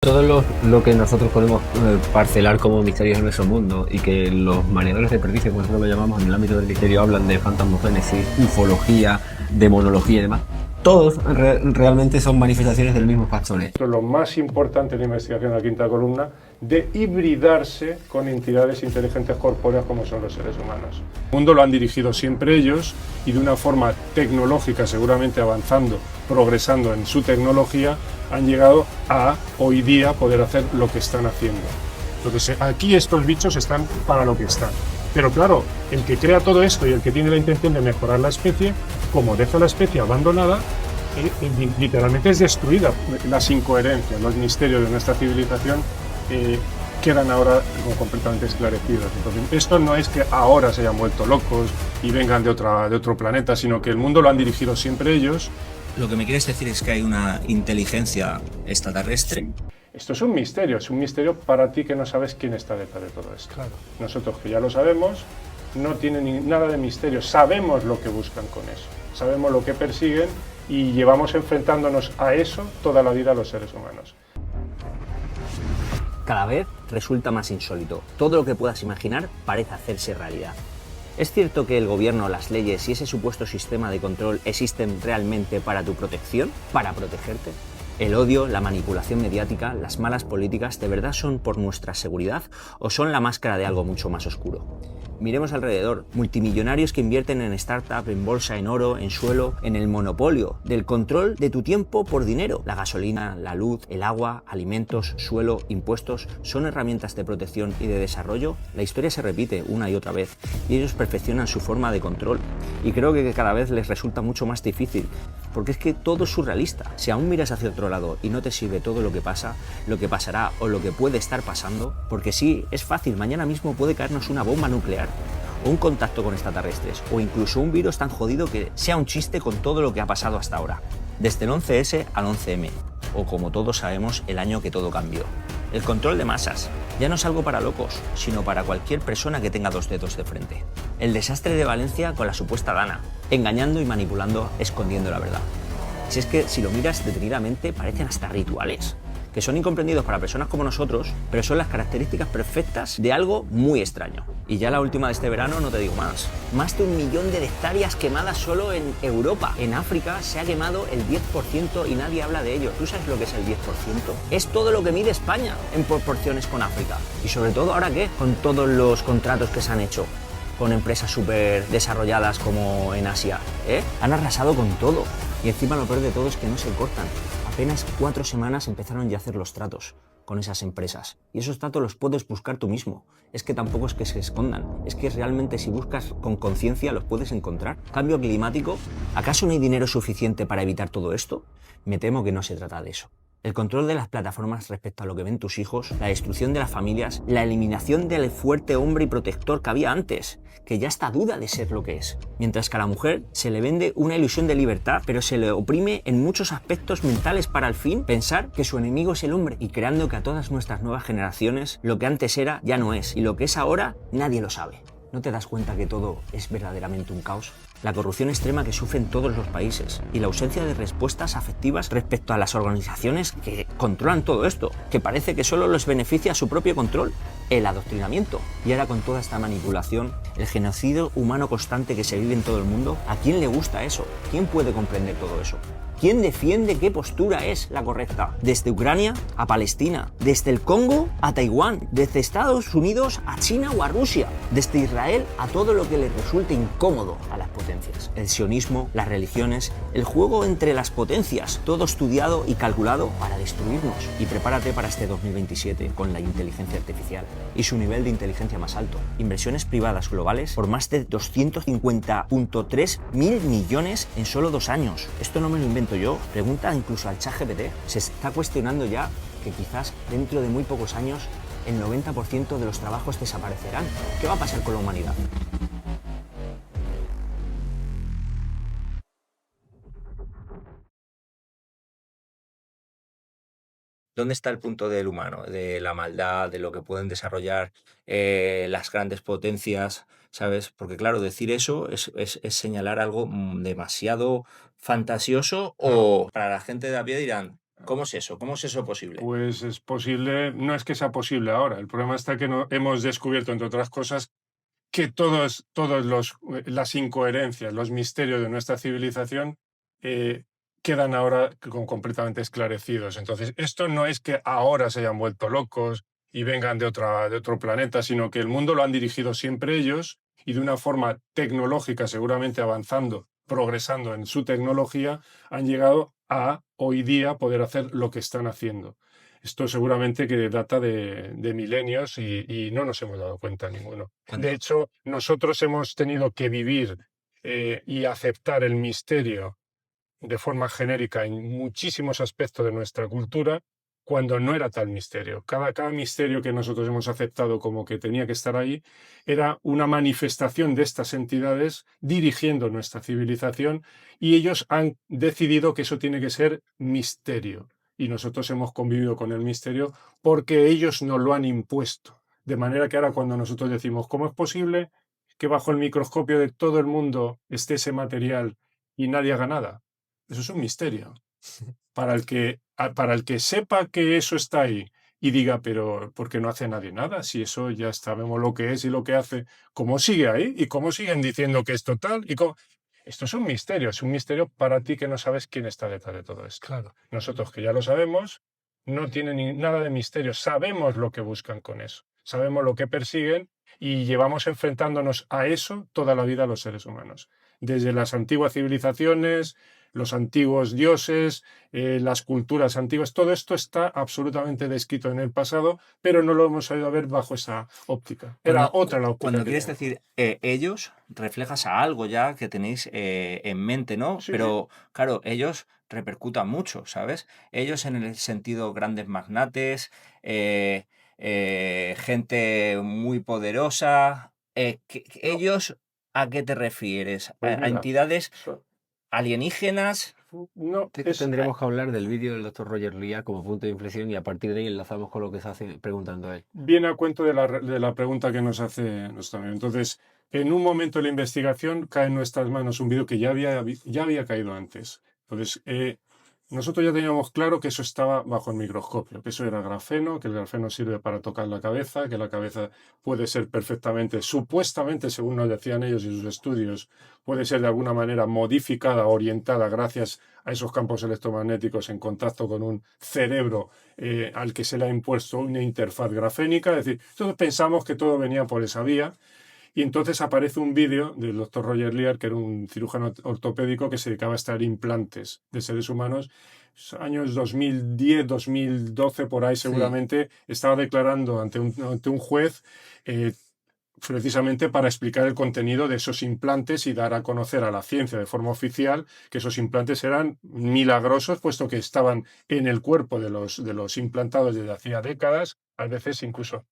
Lo que nosotros podemos parcelar como misterios en nuestro mundo y que los mareadores de perdices, como nosotros lo llamamos en el ámbito del misterio, hablan de fantasmogénesis, ufología, demonología y demás, todos realmente son manifestaciones del mismo factor. Esto es lo más importante en la investigación de la quinta columna, de hibridarse con entidades inteligentes corpóreas como son los seres humanos. El mundo lo han dirigido siempre ellos y de una forma tecnológica, seguramente avanzando, progresando en su tecnología, han llegado a hoy día poder hacer lo que están haciendo. Entonces, aquí estos bichos están para lo que están. Pero claro, el que crea todo esto y el que tiene la intención de mejorar la especie, como deja la especie abandonada, literalmente es destruida. Las incoherencias, los misterios de nuestra civilización quedan ahora como completamente esclarecidos. Entonces, esto no es que ahora se hayan vuelto locos y vengan de otro planeta, sino que el mundo lo han dirigido siempre ellos. Lo que me quieres decir es que hay una inteligencia extraterrestre. Esto es un misterio para ti que no sabes quién está detrás de todo esto. Claro. Nosotros que ya lo sabemos, no tiene nada de misterio, sabemos lo que buscan con eso, sabemos lo que persiguen y llevamos enfrentándonos a eso toda la vida los seres humanos. Cada vez resulta más insólito. Todo lo que puedas imaginar parece hacerse realidad. ¿Es cierto que el gobierno, las leyes y ese supuesto sistema de control existen realmente para tu protección? ¿Para protegerte? ¿El odio, la manipulación mediática, las malas políticas, de verdad son por nuestra seguridad o son la máscara de algo mucho más oscuro? Miremos alrededor, multimillonarios que invierten en startup, en bolsa, en oro, en suelo, en el monopolio del control de tu tiempo por dinero. La gasolina, la luz, el agua, alimentos, suelo, impuestos, ¿son herramientas de protección y de desarrollo? La historia se repite una y otra vez y ellos perfeccionan su forma de control y creo que cada vez les resulta mucho más difícil porque es que todo es surrealista. Si aún miras hacia otro lado y no te sirve todo lo que pasa, lo que pasará o lo que puede estar pasando, porque sí, es fácil, mañana mismo puede caernos una bomba nuclear o un contacto con extraterrestres, o incluso un virus tan jodido que sea un chiste con todo lo que ha pasado hasta ahora, desde el 11S al 11M, o como todos sabemos, el año que todo cambió. El control de masas ya no es algo para locos, sino para cualquier persona que tenga dos dedos de frente. El desastre de Valencia con la supuesta Dana, engañando y manipulando, escondiendo la verdad. Si es que si lo miras detenidamente parecen hasta rituales, que son incomprendidos para personas como nosotros, pero son las características perfectas de algo muy extraño. Y ya la última de este verano no te digo más. Más de 1 millón de hectáreas quemadas solo en Europa. En África se ha quemado el 10% y nadie habla de ello. ¿Tú sabes lo que es el 10%? Es todo lo que mide España en proporciones con África. Y sobre todo, ¿ahora qué? Con todos los contratos que se han hecho con empresas súper desarrolladas como en Asia, Han arrasado con todo. Y encima lo peor de todo es que no se cortan. Apenas 4 semanas empezaron ya a hacer los tratos con esas empresas. Y esos tratos los puedes buscar tú mismo. Es que tampoco es que se escondan. Es que realmente si buscas con conciencia los puedes encontrar. Cambio climático. ¿Acaso no hay dinero suficiente para evitar todo esto? Me temo que no se trata de eso. El control de las plataformas respecto a lo que ven tus hijos, la destrucción de las familias, la eliminación del fuerte hombre y protector que había antes, que ya está duda de ser lo que es. Mientras que a la mujer se le vende una ilusión de libertad, pero se le oprime en muchos aspectos mentales para al fin pensar que su enemigo es el hombre y creando que a todas nuestras nuevas generaciones lo que antes era ya no es y lo que es ahora nadie lo sabe. ¿No te das cuenta que todo es verdaderamente un caos? La corrupción extrema que sufren todos los países y la ausencia de respuestas afectivas respecto a las organizaciones que controlan todo esto, que parece que solo les beneficia su propio control, el adoctrinamiento. Y ahora con toda esta manipulación, el genocidio humano constante que se vive en todo el mundo, ¿a quién le gusta eso? ¿Quién puede comprender todo eso? ¿Quién defiende qué postura es la correcta? Desde Ucrania a Palestina, desde el Congo a Taiwán, desde Estados Unidos a China o a Rusia, desde Israel a todo lo que le resulte incómodo a las potencias. El sionismo, las religiones, el juego entre las potencias, todo estudiado y calculado para destruirnos. Y prepárate para este 2027 con la inteligencia artificial y su nivel de inteligencia más alto. Inversiones privadas globales por más de 250.3 mil millones en solo 2 años. Esto no me lo invento yo, pregunta incluso al ChatGPT. Se está cuestionando ya que quizás dentro de muy pocos años el 90% de los trabajos desaparecerán. ¿Qué va a pasar con la humanidad? ¿Dónde está el punto del humano, de la maldad, de lo que pueden desarrollar las grandes potencias, ¿sabes? Porque claro, decir eso es señalar algo demasiado fantasioso o para la gente de a pie dirán, ¿Cómo es eso? ¿Cómo es eso posible? Pues es posible, no es que sea posible ahora, el problema está que no, hemos descubierto, entre otras cosas, que las incoherencias, los misterios de nuestra civilización eh, quedan ahora completamente esclarecidos. Entonces, esto no es que ahora se hayan vuelto locos y vengan de otro planeta, sino que el mundo lo han dirigido siempre ellos y de una forma tecnológica, seguramente avanzando, progresando en su tecnología, han llegado a hoy día poder hacer lo que están haciendo. Esto seguramente que data de milenios y no nos hemos dado cuenta ninguno. De hecho, nosotros hemos tenido que vivir y aceptar el misterio de forma genérica en muchísimos aspectos de nuestra cultura cuando no era tal misterio. Cada misterio que nosotros hemos aceptado como que tenía que estar ahí era una manifestación de estas entidades dirigiendo nuestra civilización y ellos han decidido que eso tiene que ser misterio. Y nosotros hemos convivido con el misterio porque ellos nos lo han impuesto. De manera que ahora cuando nosotros decimos, ¿cómo es posible que bajo el microscopio de todo el mundo esté ese material y nadie haga nada? Eso es un misterio. Para el que sepa que eso está ahí y diga, pero ¿por qué no hace nadie nada? Si eso ya sabemos lo que es y lo que hace, ¿cómo sigue ahí? ¿Y cómo siguen diciendo que es total? Esto es un misterio para ti que no sabes quién está detrás de todo esto. Claro. Nosotros que ya lo sabemos, no tiene nada de misterio, sabemos lo que buscan con eso, sabemos lo que persiguen y llevamos enfrentándonos a eso toda la vida los seres humanos. Desde las antiguas civilizaciones, los antiguos dioses, las culturas antiguas, todo esto está absolutamente descrito en el pasado, pero no lo hemos sabido ver bajo esa óptica. Era otra la óptica. Cuando que quieres teníamos. decir ellos, reflejas a algo ya que tenéis en mente, ¿no? Sí. Pero claro, ellos repercutan mucho, ¿sabes? Ellos en el sentido grandes magnates, gente muy poderosa. No, ¿Ellos a qué te refieres? pues A mira, entidades so- alienígenas? no, es, Tendríamos que hablar del vídeo del doctor Roger Lea como punto de inflexión y a partir de ahí enlazamos con lo que se hace preguntando a él. viene a cuento de la pregunta que nos hace nuestro amigo. Entonces, en un momento de la investigación cae en nuestras manos un vídeo que ya había caído antes. Entonces, nosotros ya teníamos claro que eso estaba bajo el microscopio, que eso era grafeno, que el grafeno sirve para tocar la cabeza, que la cabeza puede ser perfectamente, supuestamente, según nos decían ellos y sus estudios, puede ser de alguna manera modificada, orientada gracias a esos campos electromagnéticos en contacto con un cerebro al que se le ha impuesto una interfaz grafénica. Es decir, entonces pensamos que todo venía por esa vía. Y entonces aparece un vídeo del doctor Roger Lear, que era un cirujano ortopédico que se dedicaba a extraer implantes de seres humanos. Años 2010, 2012, por ahí seguramente, estaba declarando ante un juez precisamente para explicar el contenido de esos implantes y dar a conocer a la ciencia de forma oficial que esos implantes eran milagrosos, puesto que estaban en el cuerpo de los implantados desde hacía décadas, a veces incluso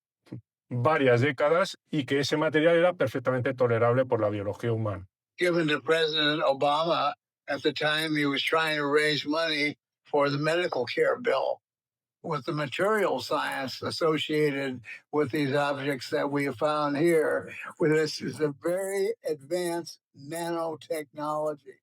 varias décadas, y que ese material era perfectamente tolerable por la biología humana. Given to President Obama at the time he was trying to raise money for the medical care bill with the material science associated with these objects that we have found here. With this is a very advanced nanotechnology.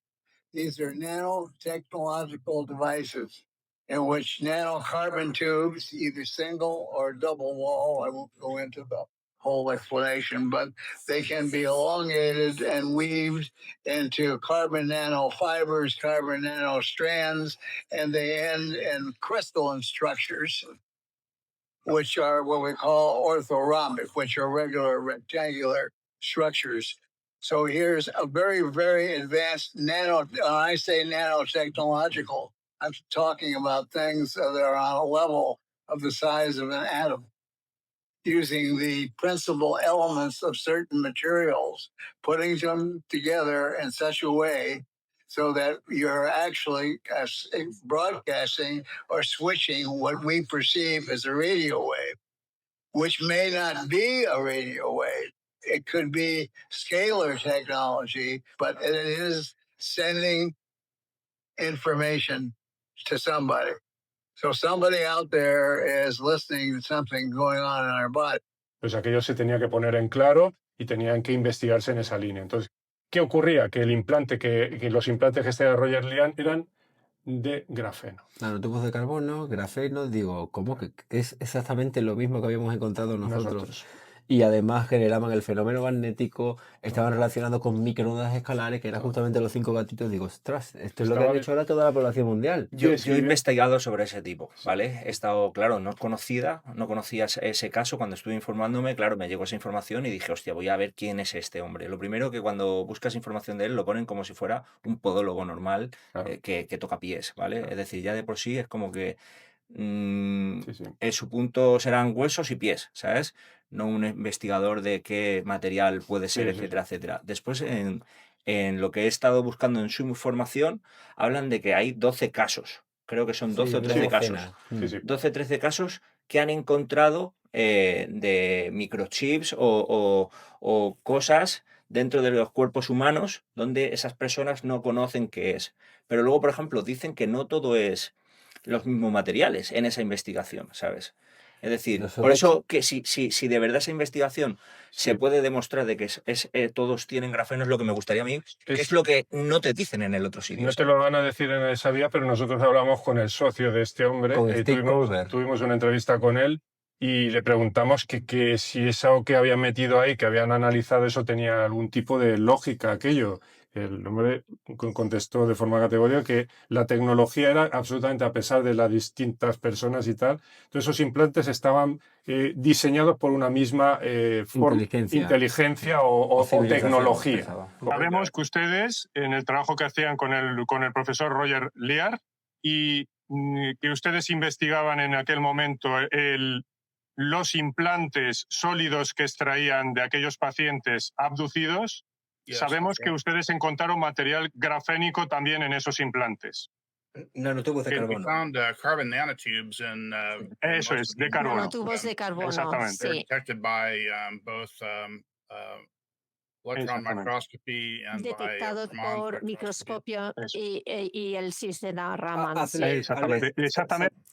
These are nanotechnological devices in which nanocarbon tubes, either single or double wall, I won't go into the whole explanation, but they can be elongated and weaved into carbon nanofibers, carbon nanostrands, and they end in crystalline structures, which are what we call orthorhombic, which are regular rectangular structures. So here's a very, very advanced nano. When I say nanotechnological, I'm talking about things that are on a level of the size of an atom, using the principal elements of certain materials, putting them together in such a way so that you're actually broadcasting or switching what we perceive as a radio wave, which may not be a radio wave. It could be scalar technology, but it is sending information to somebody. So somebody out there is listening to something going on in our body. Pues aquello se tenía que poner en claro y tenían que investigarse en esa línea. Entonces, ¿qué ocurría? Que el implante, que los implantes que estaba Roger Lear eran de grafeno. Nanotubos de carbono, grafeno, digo, ¿cómo que es exactamente lo mismo que habíamos encontrado nosotros? Y además generaban el fenómeno magnético, estaban relacionados con microondas escalares, que eran justamente los 5 gatitos. Digo, ostras, esto es lo que han hecho ahora toda la población mundial. Yo he investigado sobre ese tipo, ¿vale? He estado, claro, no conocía ese caso. Cuando estuve informándome, claro, me llegó esa información y dije, hostia, voy a ver quién es este hombre. Lo primero que cuando buscas información de él lo ponen como si fuera un podólogo normal que toca pies, ¿vale? Es decir, ya de por sí es como que su punto serán huesos y pies, ¿sabes? No un investigador de qué material puede ser, etcétera, etcétera. Después, en lo que he estado buscando en su información, hablan de que hay 12 casos. Creo que son 12 o 13 casos. 12 o 13 casos que han encontrado de microchips o cosas dentro de los cuerpos humanos donde esas personas no conocen qué es. Pero luego, por ejemplo, dicen que no todo es los mismos materiales en esa investigación, ¿sabes? Es decir, por eso que si de verdad esa investigación se puede demostrar de que todos tienen grafeno, es lo que me gustaría a mí, que es lo que no te dicen en el otro sitio. No te lo van a decir en esa vía, pero nosotros hablamos con el socio de este hombre, tuvimos una entrevista con él y le preguntamos que si es algo que habían metido ahí, que habían analizado, eso tenía algún tipo de lógica aquello. El hombre contestó de forma categórica que la tecnología era absolutamente, a pesar de las distintas personas y tal, todos esos implantes estaban diseñados por una misma inteligencia o tecnología. Sabemos que ustedes, en el trabajo que hacían con el profesor Roger Lear, y que ustedes investigaban en aquel momento los implantes sólidos que extraían de aquellos pacientes abducidos, sabemos que ustedes encontraron material grafénico también en esos implantes. Nanotubos de carbono. Found carbon nanotubes in Eso es, de carbono. Nanotubos de carbono, exactamente. sí. detected by both electron microscopy and detectados por microscopio y el sistema Raman. Exactamente.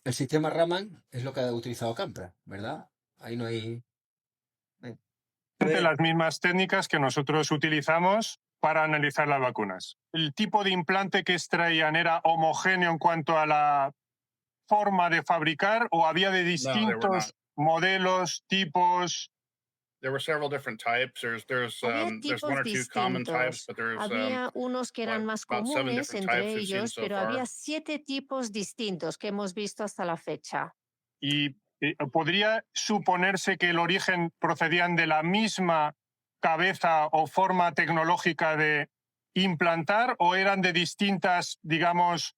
El sistema Raman es lo que ha utilizado Campra, ¿verdad? Ahí no hay... Las mismas técnicas que nosotros utilizamos para analizar las vacunas. ¿El tipo de implante que extraían era homogéneo en cuanto a la forma de fabricar o había de distintos modelos, tipos? There were several different types. There's one or two common types, but there's había unos que eran más comunes entre ellos, pero había 7 tipos distintos que hemos visto hasta la fecha. Y ¿podría suponerse que el origen procedían de la misma cabeza o forma tecnológica de implantar o eran de distintas, digamos,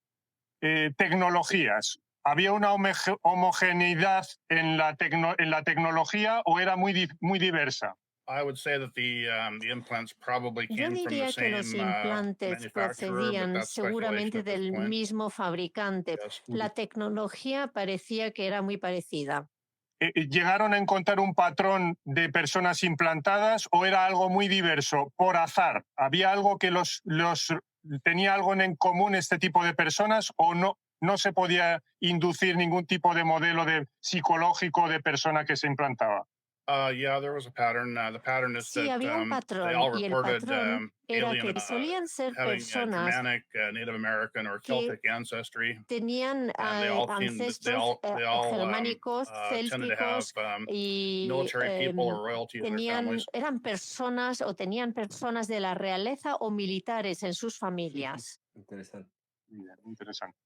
tecnologías? ¿Había una homogeneidad en la tecnología o era muy diversa? I would say that the implants probably Yo came from diría the que los same implantes manufacturer, but procedían that's seguramente speculation at this del point. mismo fabricante. Yes. La tecnología parecía que era muy parecida. ¿Llegaron a encontrar un patrón de personas implantadas o era algo muy diverso, por azar? ¿Había algo que tenía algo en común este tipo de personas o no se podía inducir ningún tipo de modelo psicológico de persona que se implantaba? Yeah, there was a pattern. The pattern is Sí, that había un they all patrón y el reported patrón era alien, que solían ser having personas Germanic, Native American, or Celtic ancestry. tenían They all ancestros germánicos, tended to have célticos y military people or royalty in their families. eran personas o tenían personas de la realeza o militares en sus familias. Interesante. Interesante.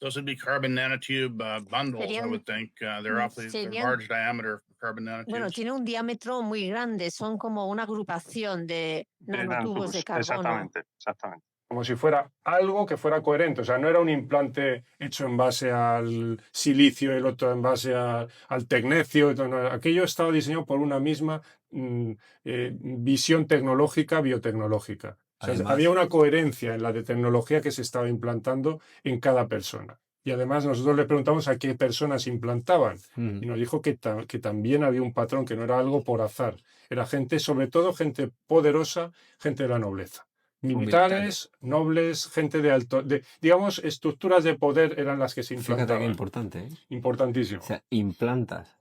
Those would be carbon nanotube bundles, I would think. They're large diameter carbon nanotubes. Bueno, tiene un diámetro muy grande, son como una agrupación de nanotubos de carbono. Exactamente. Como si fuera algo que fuera coherente, o sea, no era un implante hecho en base al silicio y el otro en base al tecnecio, no, aquello estaba diseñado por una misma visión tecnológica, biotecnológica. O sea, Además, había una coherencia en la de tecnología que se estaba implantando en cada persona. Y además nosotros le preguntamos a qué personas implantaban y nos dijo que también había un patrón, que no era algo por azar. Era gente, sobre todo gente poderosa, gente de la nobleza. Militares, nobles, gente de alto... digamos, estructuras de poder eran las que se implantaban. Fíjate qué importante, ¿eh? Importantísimo. O sea, implantas.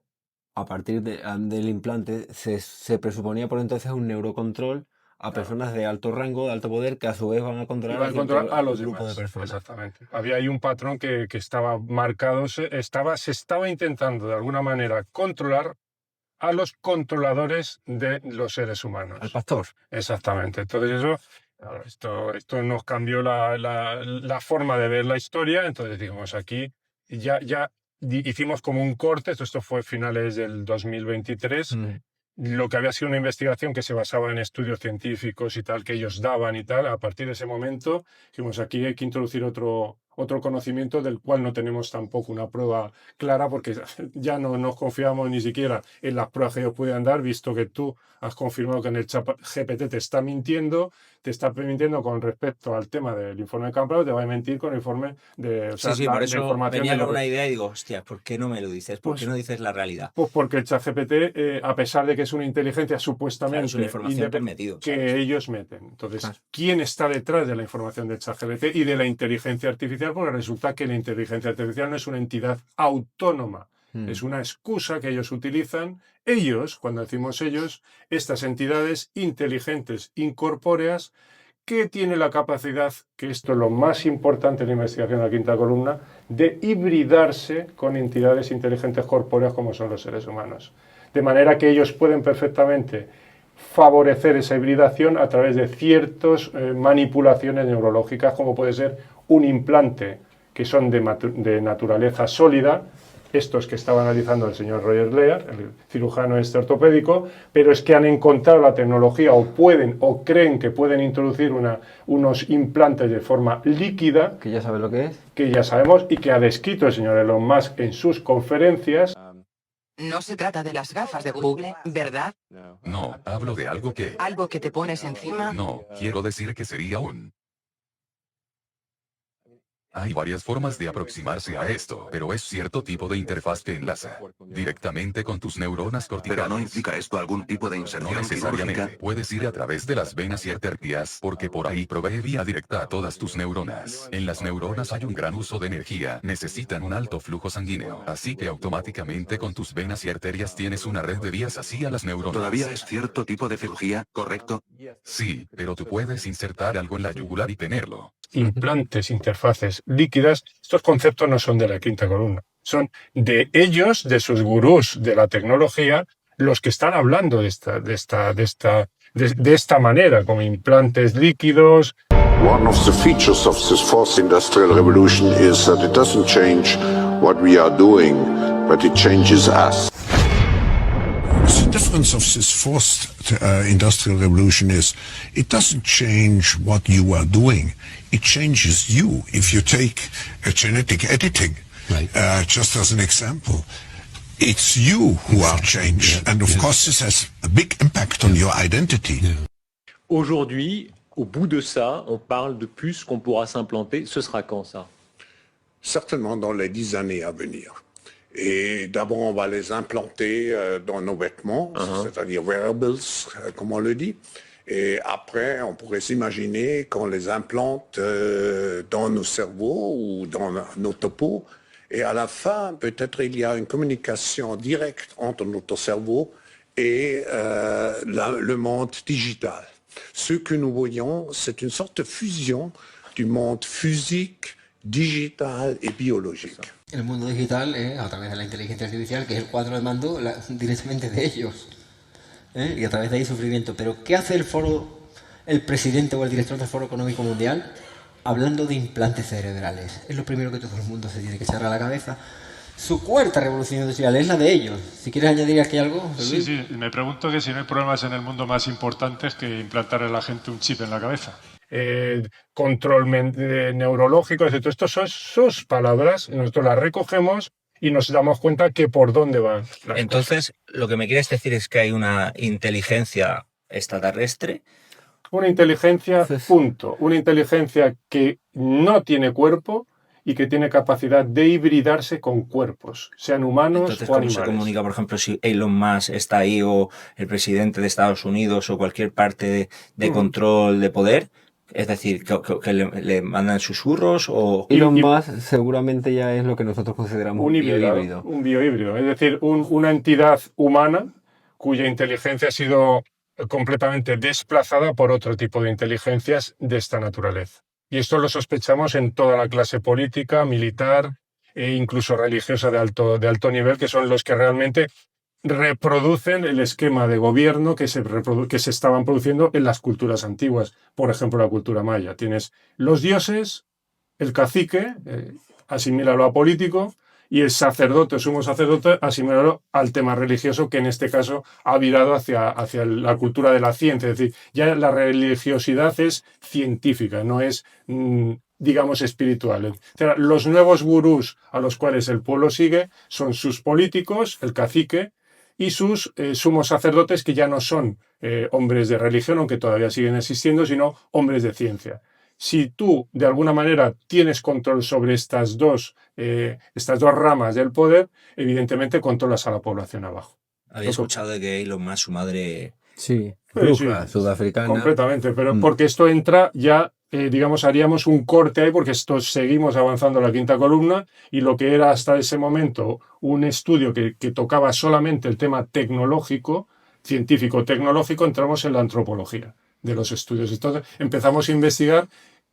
A partir del implante se presuponía por entonces un neurocontrol a personas de alto rango, de alto poder, que a su vez van a controlar, a los grupo demás. de personas. Exactamente. Había ahí un patrón que estaba marcado, se estaba intentando de alguna manera controlar a los controladores de los seres humanos. Al pastor. Exactamente. Entonces esto nos cambió la forma de ver la historia. Entonces digamos, aquí ya hicimos como un corte, esto fue finales del 2023, lo que había sido una investigación que se basaba en estudios científicos y tal, que ellos daban y tal. A partir de ese momento dijimos, aquí hay que introducir otro conocimiento del cual no tenemos tampoco una prueba clara, porque ya no nos confiamos ni siquiera en las pruebas que ellos puedan dar, visto que tú has confirmado que en el chat GPT te está mintiendo con respecto al tema del informe de campo, te va a mentir con el informe de, o sea, sí, por eso información venía de con una idea y digo, hostia, ¿por qué no me lo dices? ¿Por qué no dices la realidad? Pues porque el ChatGPT, a pesar de que es una inteligencia supuestamente Claro, es una información que han metido, ¿sabes? ellos meten. Entonces, ¿quién está detrás de la información del ChatGPT y de la inteligencia artificial? Porque resulta que la inteligencia artificial no es una entidad autónoma. Es una excusa que ellos utilizan. Ellos, cuando decimos ellos, estas entidades inteligentes incorpóreas que tiene la capacidad, que esto es lo más importante en la investigación de la quinta columna, de hibridarse con entidades inteligentes corpóreas como son los seres humanos. De manera que ellos pueden perfectamente favorecer esa hibridación a través de ciertas manipulaciones neurológicas, como puede ser un implante, que son de naturaleza sólida, estos que estaba analizando el señor Roger Lear, el cirujano ortopédico, pero es que han encontrado la tecnología o creen que pueden introducir unos implantes de forma líquida. Que ya sabes lo que es. Que ya sabemos y que ha descrito el señor Elon Musk en sus conferencias. No se trata de las gafas de Google, ¿verdad? No, hablo de algo que... ¿Algo que te pones encima? No, quiero decir que sería un... Hay varias formas de aproximarse a esto, pero es cierto tipo de interfaz que enlaza directamente con tus neuronas corticales. ¿Pero no implica esto algún tipo de inserción No necesariamente. quirúrgica? Puedes ir a través de las venas y arterias, porque por ahí provee vía directa a todas tus neuronas. En las neuronas hay un gran uso de energía, necesitan un alto flujo sanguíneo, así que automáticamente con tus venas y arterias tienes una red de vías así a las neuronas. Todavía es cierto tipo de cirugía, ¿correcto? Sí, pero tú puedes insertar algo en la yugular y tenerlo. Implantes, interfaces líquidas, estos conceptos no son de la quinta columna, son de ellos, de sus gurús de la tecnología, los que están hablando de esta manera, como implantes líquidos. One of the features of this fourth industrial revolution is that it doesn't change what we are doing, but it changes us. The difference of this fourth industrial revolution is it doesn't change what you are doing, it changes you. If you take genetic editing, right. Just as an example, it's you who are changed, and of course this has a big impact on your identity. Aujourd'hui, au bout de ça, on parle de puces qu'on pourra s'implanter. Ce sera quand ça? Certainement dans les 10 années à venir. Et d'abord, on va les implanter dans nos vêtements, c'est-à-dire wearables, comme on le dit. Et après, on pourrait s'imaginer qu'on les implante dans nos cerveaux ou dans notre peau. Et à la fin, peut-être il y a une communication directe entre notre cerveau et le monde digital. Ce que nous voyons, c'est une sorte de fusion du monde physique, digital y biológico. El mundo digital es a través de la inteligencia artificial, que es el cuadro de mando directamente de ellos. Y a través de ahí sufrimiento. Pero ¿qué hace el presidente o el director del Foro Económico Mundial hablando de implantes cerebrales? Es lo primero que todo el mundo se tiene que echar a la cabeza. Su cuarta revolución industrial es la de ellos. Si quieres añadir aquí algo. Sí, me pregunto que si no hay problemas en el mundo más importantes que implantar a la gente un chip en la cabeza. Control neurológico, etc. Estas son sus palabras, nosotros las recogemos y nos damos cuenta que por dónde van. Entonces, lo que me quieres decir es que hay una inteligencia extraterrestre. Una inteligencia, punto. Una inteligencia que no tiene cuerpo y que tiene capacidad de hibridarse con cuerpos, sean humanos Entonces, o animales. ¿cómo se comunica, por ejemplo, si Elon Musk está ahí o el presidente de Estados Unidos o cualquier parte de control de poder? Es decir, que le mandan susurros o... Elon Musk seguramente ya es lo que nosotros consideramos un biohíbrido. Un biohíbrido, es decir, una entidad humana cuya inteligencia ha sido completamente desplazada por otro tipo de inteligencias de esta naturaleza. Y esto lo sospechamos en toda la clase política, militar e incluso religiosa de alto nivel, que son los que realmente reproducen el esquema de gobierno que se estaban produciendo en las culturas antiguas. Por ejemplo, la cultura maya. Tienes los dioses, el cacique, asimílalo a político, y el sacerdote o sumo sacerdote, asimílalo al tema religioso, que en este caso ha virado hacia la cultura de la ciencia. Es decir, ya la religiosidad es científica, no es, digamos, espiritual. O sea, los nuevos gurús a los cuales el pueblo sigue son sus políticos, el cacique, y sus sumos sacerdotes, que ya no son hombres de religión, aunque todavía siguen existiendo, sino hombres de ciencia. Si tú, de alguna manera, tienes control sobre estas dos ramas del poder, evidentemente controlas a la población abajo. Había escuchado de que Elon Musk, su madre... Sí, bruja, sudafricana. Completamente, pero porque esto entra ya, digamos, haríamos un corte ahí, porque seguimos avanzando la quinta columna, y lo que era hasta ese momento un estudio que tocaba solamente el tema tecnológico, científico-tecnológico, entramos en la antropología de los estudios. Entonces empezamos a investigar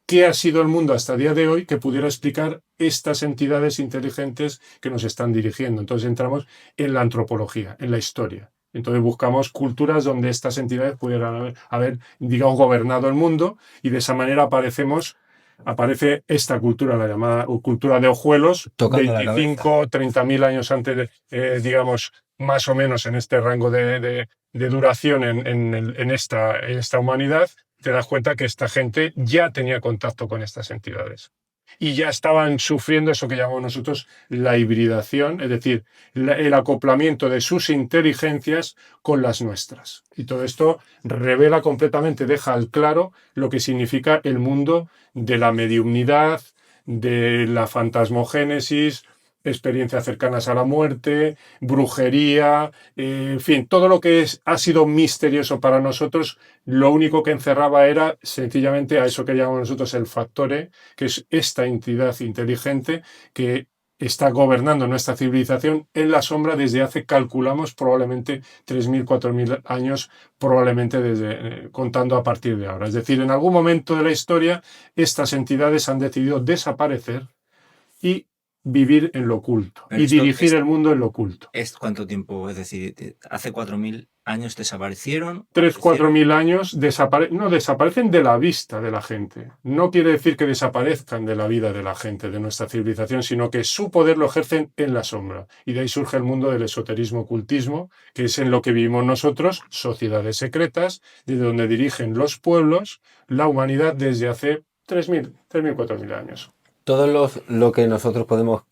qué ha sido el mundo hasta el día de hoy que pudiera explicar estas entidades inteligentes que nos están dirigiendo. Entonces entramos en la antropología, en la historia. Entonces buscamos culturas donde estas entidades pudieran haber, digamos, gobernado el mundo, y de esa manera aparece esta cultura, la llamada cultura de hojuelos, 25, 30.000 años antes, digamos, más o menos en este rango de duración en esta humanidad. Te das cuenta que esta gente ya tenía contacto con estas entidades y ya estaban sufriendo eso que llamamos nosotros la hibridación, es decir, el acoplamiento de sus inteligencias con las nuestras. Y todo esto revela completamente, deja al claro lo que significa el mundo de la mediumnidad, de la fantasmogénesis, experiencias cercanas a la muerte, brujería, en fin, todo lo que ha sido misterioso para nosotros, lo único que encerraba era sencillamente a eso que llamamos nosotros el factore, que es esta entidad inteligente que está gobernando nuestra civilización en la sombra desde hace, calculamos, probablemente 3.000, 4.000 años, probablemente contando a partir de ahora. Es decir, en algún momento de la historia, estas entidades han decidido desaparecer y vivir en lo oculto y dirigir el mundo en lo oculto. ¿Cuánto tiempo? Es decir, hace 4.000 años desaparecieron. 3.000, 4.000 años desaparecen de la vista de la gente. No quiere decir que desaparezcan de la vida de la gente, de nuestra civilización, sino que su poder lo ejercen en la sombra. Y de ahí surge el mundo del esoterismo, ocultismo, que es en lo que vivimos nosotros, sociedades secretas, desde donde dirigen los pueblos, la humanidad desde hace 3.000, 4.000 años. Todo lo que nosotros podemos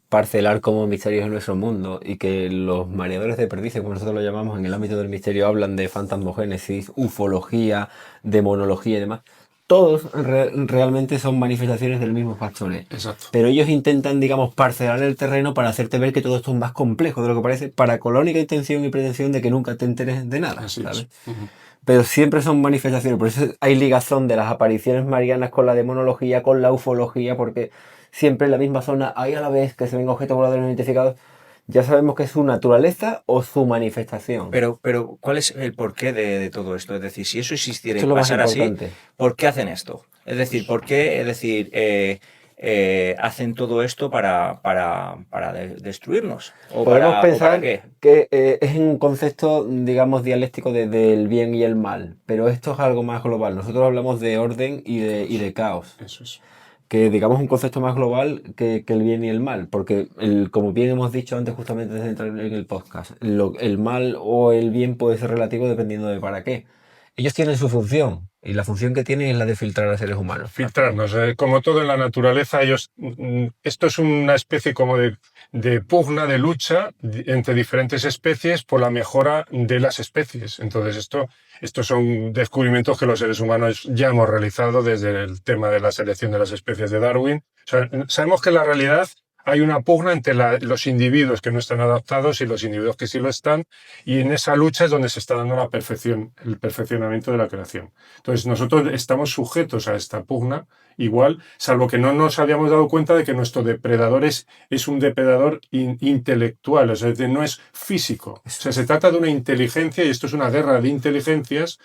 parcelar como misterios en nuestro mundo, y que los mareadores de perdices, como nosotros lo llamamos en el ámbito del misterio, hablan de fantasmogénesis, ufología, demonología y demás, todos realmente son manifestaciones del mismo factore. Exacto. Pero ellos intentan, digamos, parcelar el terreno para hacerte ver que todo esto es más complejo de lo que parece, con la única intención y pretensión de que nunca te enteres de nada. Así ¿sabes? es. Uh-huh. Pero siempre son manifestaciones, por eso hay ligazón de las apariciones marianas con la demonología, con la ufología, porque siempre en la misma zona hay a la vez que se ven objetos voladores no identificados. Ya sabemos que es su naturaleza o su manifestación. Pero ¿cuál es el porqué de todo esto? Es decir, si eso existiera y pasara así, ¿por qué hacen esto? Es decir, ¿por qué hacen todo esto para destruirnos? Podemos pensar que es un concepto, digamos, dialéctico del bien y el mal, pero esto es algo más global. Nosotros hablamos de orden y de caos. Eso es. Que digamos un concepto más global que el bien y el mal, porque como bien hemos dicho antes, justamente desde entrar en el podcast, el mal o el bien puede ser relativo dependiendo de para qué. Ellos tienen su función, y la función que tienen es la de filtrar a seres humanos. Filtrarnos. Como todo en la naturaleza, esto es una especie como de pugna, de lucha entre diferentes especies por la mejora de las especies. Entonces estos son descubrimientos que los seres humanos ya hemos realizado desde el tema de la selección de las especies de Darwin. O sea, sabemos que en la realidad hay una pugna entre los individuos que no están adaptados y los individuos que sí lo están, y en esa lucha es donde se está dando la perfección, el perfeccionamiento de la creación. Entonces nosotros estamos sujetos a esta pugna igual, salvo que no nos habíamos dado cuenta de que nuestro depredador es un depredador intelectual, o sea, no es físico. O sea, se trata de una inteligencia, y esto es una guerra de inteligencias,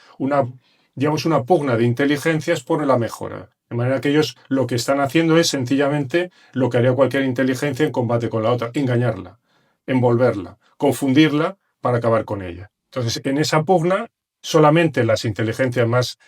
digamos una pugna de inteligencias por la mejora. De manera que ellos lo que están haciendo es sencillamente lo que haría cualquier inteligencia en combate con la otra: engañarla, envolverla, confundirla para acabar con ella. Entonces, en esa pugna, solamente las inteligencias más,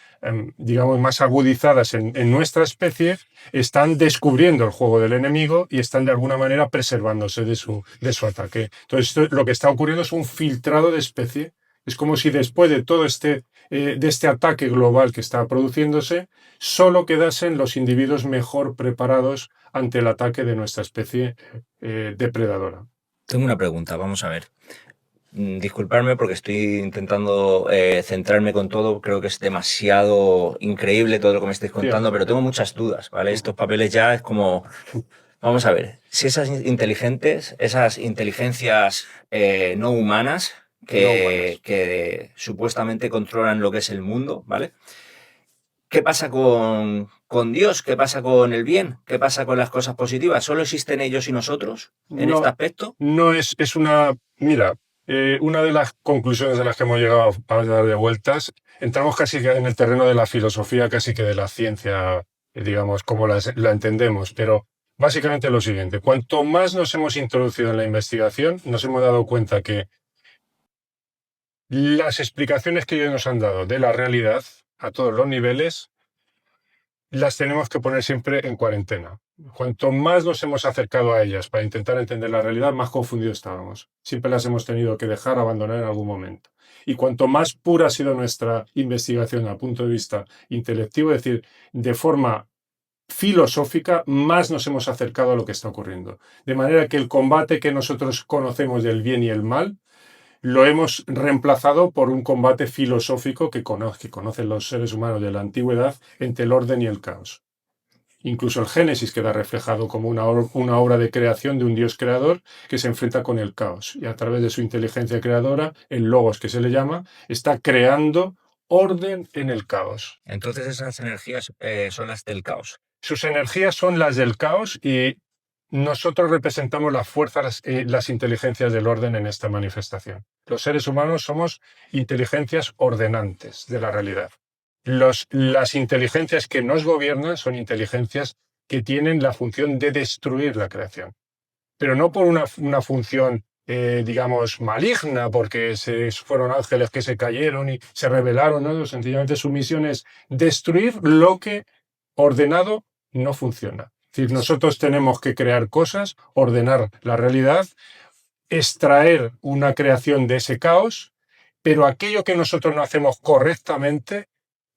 digamos, más agudizadas en nuestra especie están descubriendo el juego del enemigo y están de alguna manera preservándose de su ataque. Entonces, lo que está ocurriendo es un filtrado de especie. Es como si después de todo de este ataque global que está produciéndose, solo quedasen los individuos mejor preparados ante el ataque de nuestra especie depredadora. Tengo una pregunta, vamos a ver. Disculparme porque estoy intentando centrarme con todo. Creo que es demasiado increíble todo lo que me estáis contando, pero tengo muchas dudas, ¿vale? Estos papeles ya es como... Vamos a ver, si esas inteligencias no humanas que supuestamente controlan lo que es el mundo, ¿vale? ¿Qué pasa con Dios? ¿Qué pasa con el bien? ¿Qué pasa con las cosas positivas? ¿Solo existen ellos y nosotros en este aspecto? No es una... Mira, una de las conclusiones de las que hemos llegado a dar de vueltas, entramos casi que en el terreno de la filosofía, casi que de la ciencia, digamos, como la entendemos, pero básicamente lo siguiente: cuanto más nos hemos introducido en la investigación, nos hemos dado cuenta que las explicaciones que ellos nos han dado de la realidad a todos los niveles las tenemos que poner siempre en cuarentena. Cuanto más nos hemos acercado a ellas para intentar entender la realidad, más confundidos estábamos. Siempre las hemos tenido que dejar, abandonar en algún momento. Y cuanto más pura ha sido nuestra investigación a punto de vista intelectivo, es decir, de forma filosófica, más nos hemos acercado a lo que está ocurriendo. De manera que el combate que nosotros conocemos del bien y el mal lo hemos reemplazado por un combate filosófico que conocen los seres humanos de la antigüedad entre el orden y el caos. Incluso el Génesis queda reflejado como una obra de creación de un Dios creador que se enfrenta con el caos. Y a través de su inteligencia creadora, el Logos, que se le llama, está creando orden en el caos. Entonces esas energías son las del caos. Sus energías son las del caos, y nosotros representamos las fuerzas, las inteligencias del orden en esta manifestación. Los seres humanos somos inteligencias ordenantes de la realidad. Las inteligencias que nos gobiernan son inteligencias que tienen la función de destruir la creación. Pero no por una función, digamos, maligna, porque fueron ángeles que se cayeron y se rebelaron, ¿no? Sencillamente su misión es destruir lo que ordenado no funciona. Es decir, nosotros tenemos que crear cosas, ordenar la realidad, extraer una creación de ese caos, pero aquello que nosotros no hacemos correctamente,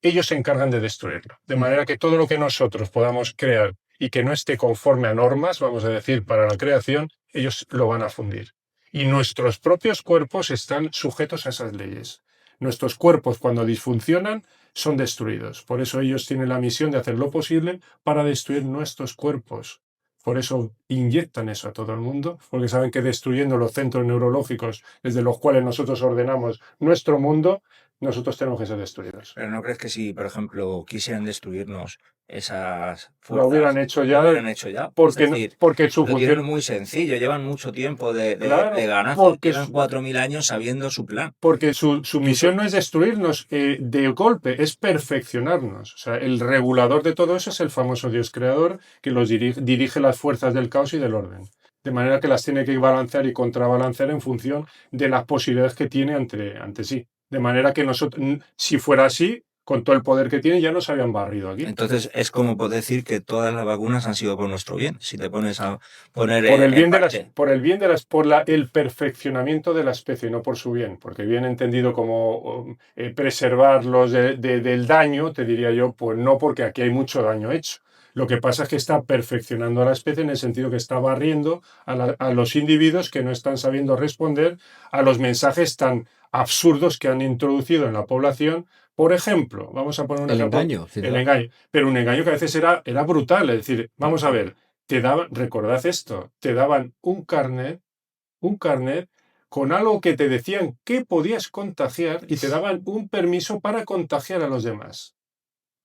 ellos se encargan de destruirlo. De manera que todo lo que nosotros podamos crear y que no esté conforme a normas, vamos a decir, para la creación, ellos lo van a fundir. Y nuestros propios cuerpos están sujetos a esas leyes. Nuestros cuerpos, cuando disfuncionan, son destruidos. Por eso ellos tienen la misión de hacer lo posible para destruir nuestros cuerpos. Por eso inyectan eso a todo el mundo, porque saben que destruyendo los centros neurológicos desde los cuales nosotros ordenamos nuestro mundo, nosotros tenemos que ser destruidos. Pero ¿no crees que si, por ejemplo, quisieran destruirnos esas fuerzas, lo hubieran hecho ya? Porque su función es muy sencillo, llevan mucho tiempo de ganar, llevan 4.000 años sabiendo su plan. Porque su misión no es destruirnos de golpe, es perfeccionarnos. O sea, el regulador de todo eso es el famoso Dios creador, que los dirige las fuerzas del caos y del orden. De manera que las tiene que balancear y contrabalancear en función de las posibilidades que tiene ante sí. De manera que nosotros, si fuera así, con todo el poder que tiene, ya nos habían barrido aquí. Entonces es como poder decir que todas las vacunas han sido por nuestro bien, si te pones a poner por el perfeccionamiento de la especie, no por su bien, porque bien entendido como preservarlos del daño, te diría yo, pues no, porque aquí hay mucho daño hecho. Lo que pasa es que está perfeccionando a la especie en el sentido que está barriendo a los individuos que no están sabiendo responder a los mensajes tan absurdos que han introducido en la población. Por ejemplo, vamos a poner un ejemplo. Engaño. El engaño. Pero un engaño que a veces era brutal. Es decir, vamos a ver, te daban, recordad esto, te daban un carnet con algo que te decían que podías contagiar y te daban un permiso para contagiar a los demás.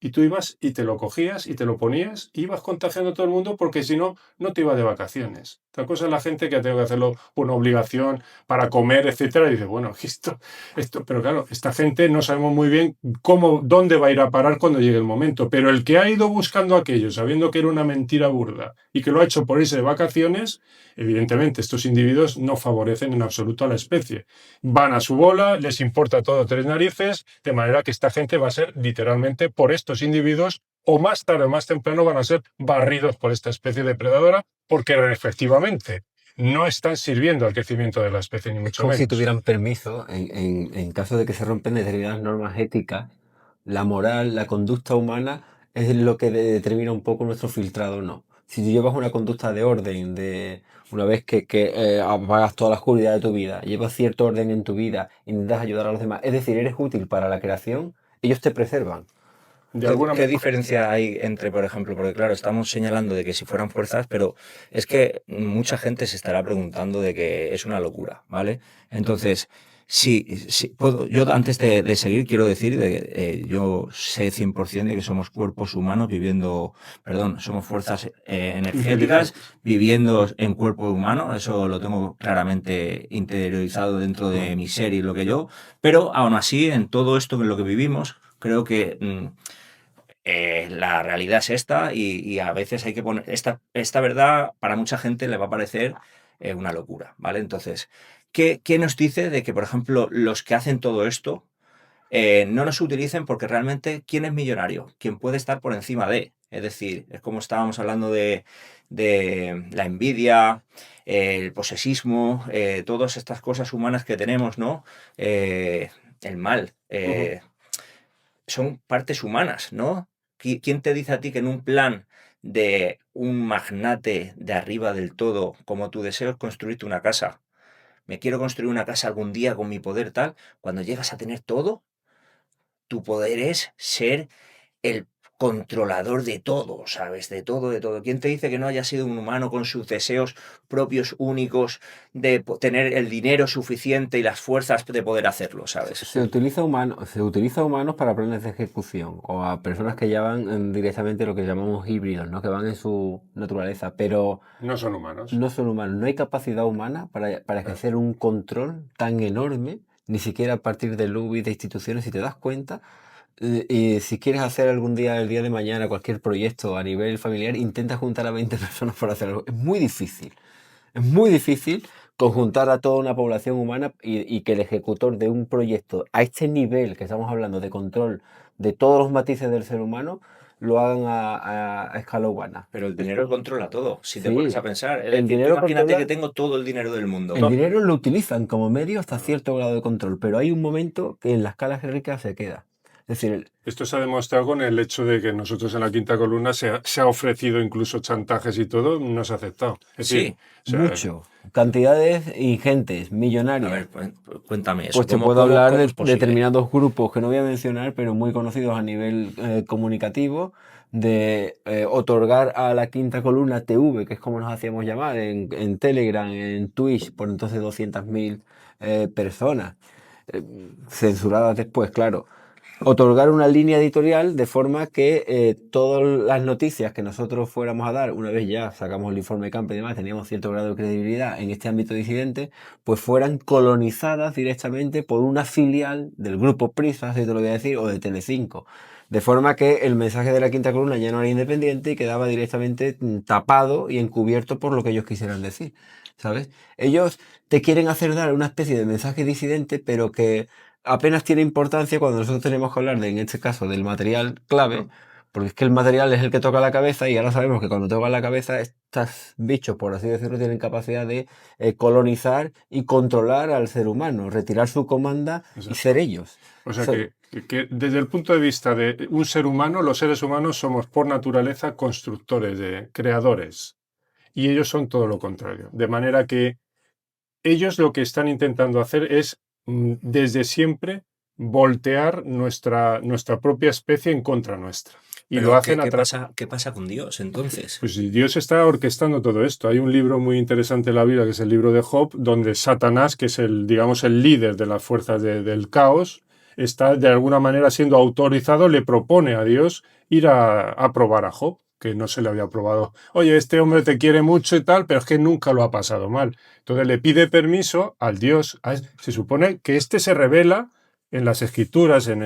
Y tú ibas y te lo cogías y te lo ponías y ibas contagiando a todo el mundo porque si no, no te ibas de vacaciones. Otra cosa es la gente que ha tenido que hacerlo por una obligación para comer, etcétera, y dice, bueno, esto, pero claro, esta gente no sabemos muy bien dónde va a ir a parar cuando llegue el momento. Pero el que ha ido buscando aquello, sabiendo que era una mentira burda y que lo ha hecho por irse de vacaciones, evidentemente estos individuos no favorecen en absoluto a la especie. Van a su bola, les importa todo tres narices, de manera que esta gente va a ser literalmente por estos individuos o más tarde o más temprano van a ser barridos por esta especie depredadora porque efectivamente no están sirviendo al crecimiento de la especie, ni mucho Como menos. si tuvieran permiso, en caso de que se rompen determinadas normas éticas, la moral, la conducta humana es lo que determina un poco nuestro filtrado o no. Si tú llevas una conducta de orden, de una vez que apagas toda la oscuridad de tu vida, llevas cierto orden en tu vida, intentas ayudar a los demás, es decir, eres útil para la creación, ellos te preservan. ¿Qué diferencia hay entre, por ejemplo, porque claro, estamos señalando de que si fueran fuerzas, pero es que mucha gente se estará preguntando de que es una locura, ¿vale? Entonces, sí, yo antes de seguir quiero decir que yo sé 100% de que somos cuerpos humanos somos fuerzas energéticas viviendo en cuerpo humano, eso lo tengo claramente interiorizado dentro de mi ser y lo que yo, pero aún así en todo esto en lo que vivimos, creo que la realidad es esta y a veces hay que poner esta verdad para mucha gente le va a parecer una locura, ¿vale? Entonces, ¿qué nos dice de que, por ejemplo, los que hacen todo esto no nos utilicen porque realmente ¿quién es millonario? ¿Quién puede estar por encima de? Es decir, es como estábamos hablando de la envidia, el posesismo, todas estas cosas humanas que tenemos, ¿no? El mal. Son partes humanas, ¿no? ¿Quién te dice a ti que en un plan de un magnate de arriba del todo, como tu deseo es construirte una casa, me quiero construir una casa algún día con mi poder tal, cuando llegas a tener todo, tu poder es ser el controlador de todo, ¿sabes? De todo, de todo. ¿Quién te dice que no haya sido un humano con sus deseos propios, únicos, de tener el dinero suficiente y las fuerzas de poder hacerlo, ¿sabes? Se utiliza humanos para planes de ejecución o a personas que llevan directamente lo que llamamos híbridos, ¿no? Que van en su naturaleza, pero no son humanos. No son humanos. No hay capacidad humana para ejercer un control tan enorme, ni siquiera a partir de lobbies, de instituciones, si te das cuenta. Y si quieres hacer algún día, el día de mañana, cualquier proyecto a nivel familiar, intenta juntar a 20 personas para hacerlo. Es muy difícil. Es muy difícil conjuntar a toda una población humana y que el ejecutor de un proyecto a este nivel que estamos hablando de control de todos los matices del ser humano lo hagan a escala humana. Pero el dinero controla todo, si te Sí, pones a pensar. el dinero Imagínate controla- que tengo todo el dinero del mundo. El dinero lo utilizan como medio hasta cierto grado de control, pero hay un momento que en la escala jerárquica se queda. Es decir, Esto se ha demostrado con el hecho de que nosotros en la quinta columna se ha ofrecido incluso chantajes y todo, no se ha aceptado. Es decir, mucho. Cantidades ingentes, millonarias. A ver, cuéntame eso. Pues te ¿Cómo- puedo cómo- hablar cómo de es posible? determinados grupos que no voy a mencionar, pero muy conocidos a nivel comunicativo, de otorgar a la quinta columna TV, que es como nos hacíamos llamar, en Telegram, en Twitch, por entonces 200.000 personas, censuradas después, claro. Otorgar una línea editorial de forma que todas las noticias que nosotros fuéramos a dar, una vez ya sacamos el informe Camp y demás, teníamos cierto grado de credibilidad en este ámbito disidente, pues fueran colonizadas directamente por una filial del grupo Prisa, si te lo voy a decir, o de Telecinco. De forma que el mensaje de la quinta columna ya no era independiente y quedaba directamente tapado y encubierto por lo que ellos quisieran decir, ¿sabes? Ellos te quieren hacer dar una especie de mensaje disidente, pero que apenas tiene importancia cuando nosotros tenemos que hablar en este caso, del material clave, porque es que el material es el que toca la cabeza y ahora sabemos que cuando toca la cabeza, estos bichos, por así decirlo, tienen capacidad de colonizar y controlar al ser humano, retirar su comanda y ser ellos. O sea que desde el punto de vista de un ser humano, los seres humanos somos por naturaleza constructores, creadores. Y ellos son todo lo contrario. De manera que ellos lo que están intentando hacer es, desde siempre, voltear nuestra propia especie en contra nuestra. Y lo hacen ¿qué pasa con Dios entonces? Pues Dios está orquestando todo esto. Hay un libro muy interesante en la Biblia, que es el libro de Job, donde Satanás, que es el líder de las fuerzas del caos, está de alguna manera siendo autorizado, le propone a Dios ir a probar a Job, que no se le había probado. Oye, este hombre te quiere mucho y tal, pero es que nunca lo ha pasado mal. Entonces le pide permiso al Dios. Se supone que se revela en las escrituras, en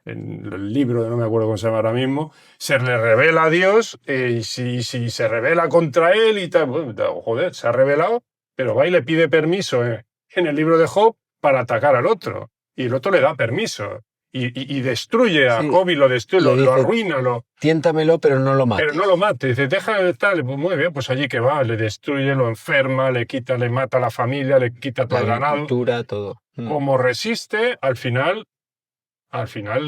el libro, no me acuerdo cómo se llama ahora mismo, se le revela a Dios, y si se revela contra él y tal, bueno, joder, se ha revelado, pero va y le pide permiso en el libro de Job para atacar al otro. Y el otro le da permiso. Y destruye a Job y lo destruye, lo arruina. Tiéntamelo, pero no lo mate. Pero no lo mate. Dice, deja de estar. Pues muy bien, pues allí que va, le destruye, lo enferma, le mata a la familia, le quita todo el ganado. Todo. Como resiste, al final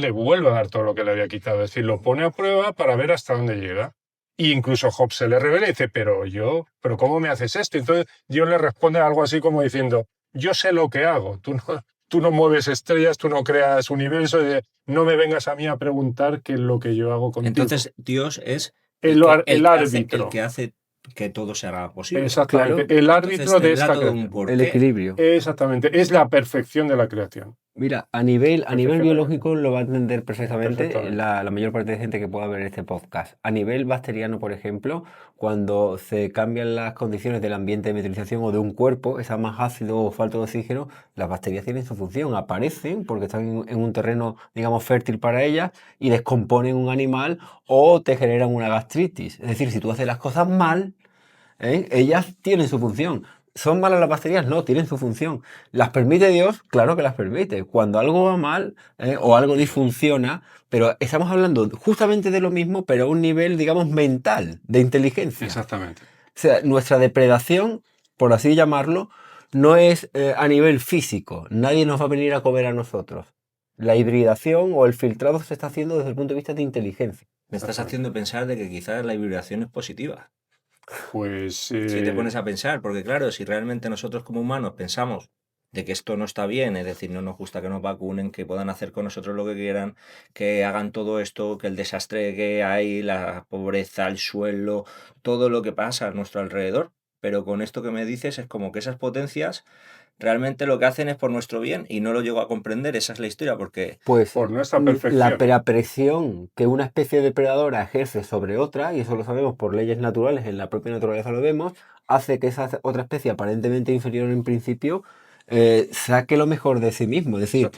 le vuelve a dar todo lo que le había quitado. Es decir, lo pone a prueba para ver hasta dónde llega. Y incluso Job se le revela y dice, pero ¿cómo me haces esto? Entonces Dios le responde algo así como diciendo, yo sé lo que hago, tú no mueves estrellas, tú no creas universo, no me vengas a mí a preguntar qué es lo que yo hago contigo. Entonces Dios es el árbitro. El que hace que todo se haga posible. Exactamente, claro. El árbitro Entonces, de esta creación. El equilibrio. Exactamente, es la perfección de la creación. Mira, a nivel biológico lo va a entender perfectamente la mayor parte de gente que pueda ver este podcast. A nivel bacteriano, por ejemplo, cuando se cambian las condiciones del ambiente de meteorización o de un cuerpo, está más ácido o falta de oxígeno, las bacterias tienen su función, aparecen porque están en un terreno, digamos, fértil para ellas y descomponen un animal o te generan una gastritis. Es decir, si tú haces las cosas mal, ellas tienen su función. ¿Son malas las bacterias? No, tienen su función. ¿Las permite Dios? Claro que las permite. Cuando algo va mal o algo disfunciona, pero estamos hablando justamente de lo mismo, pero a un nivel, digamos, mental, de inteligencia. Exactamente. O sea, nuestra depredación, por así llamarlo, no es a nivel físico. Nadie nos va a venir a comer a nosotros. La hibridación o el filtrado se está haciendo desde el punto de vista de inteligencia. Me estás haciendo pensar de que quizás la hibridación es positiva. Pues si te pones a pensar, porque claro, si realmente nosotros como humanos pensamos de que esto no está bien, es decir, no nos gusta que nos vacunen, que puedan hacer con nosotros lo que quieran, que hagan todo esto, que el desastre que hay, la pobreza, el suelo, todo lo que pasa a nuestro alrededor, pero con esto que me dices es como que esas potencias realmente lo que hacen es por nuestro bien y no lo llego a comprender, esa es la historia, porque pues por nuestra perfección. La presión que una especie depredadora ejerce sobre otra, y eso lo sabemos por leyes naturales, en la propia naturaleza lo vemos, hace que esa otra especie aparentemente inferior en principio saque lo mejor de sí mismo. Es decir,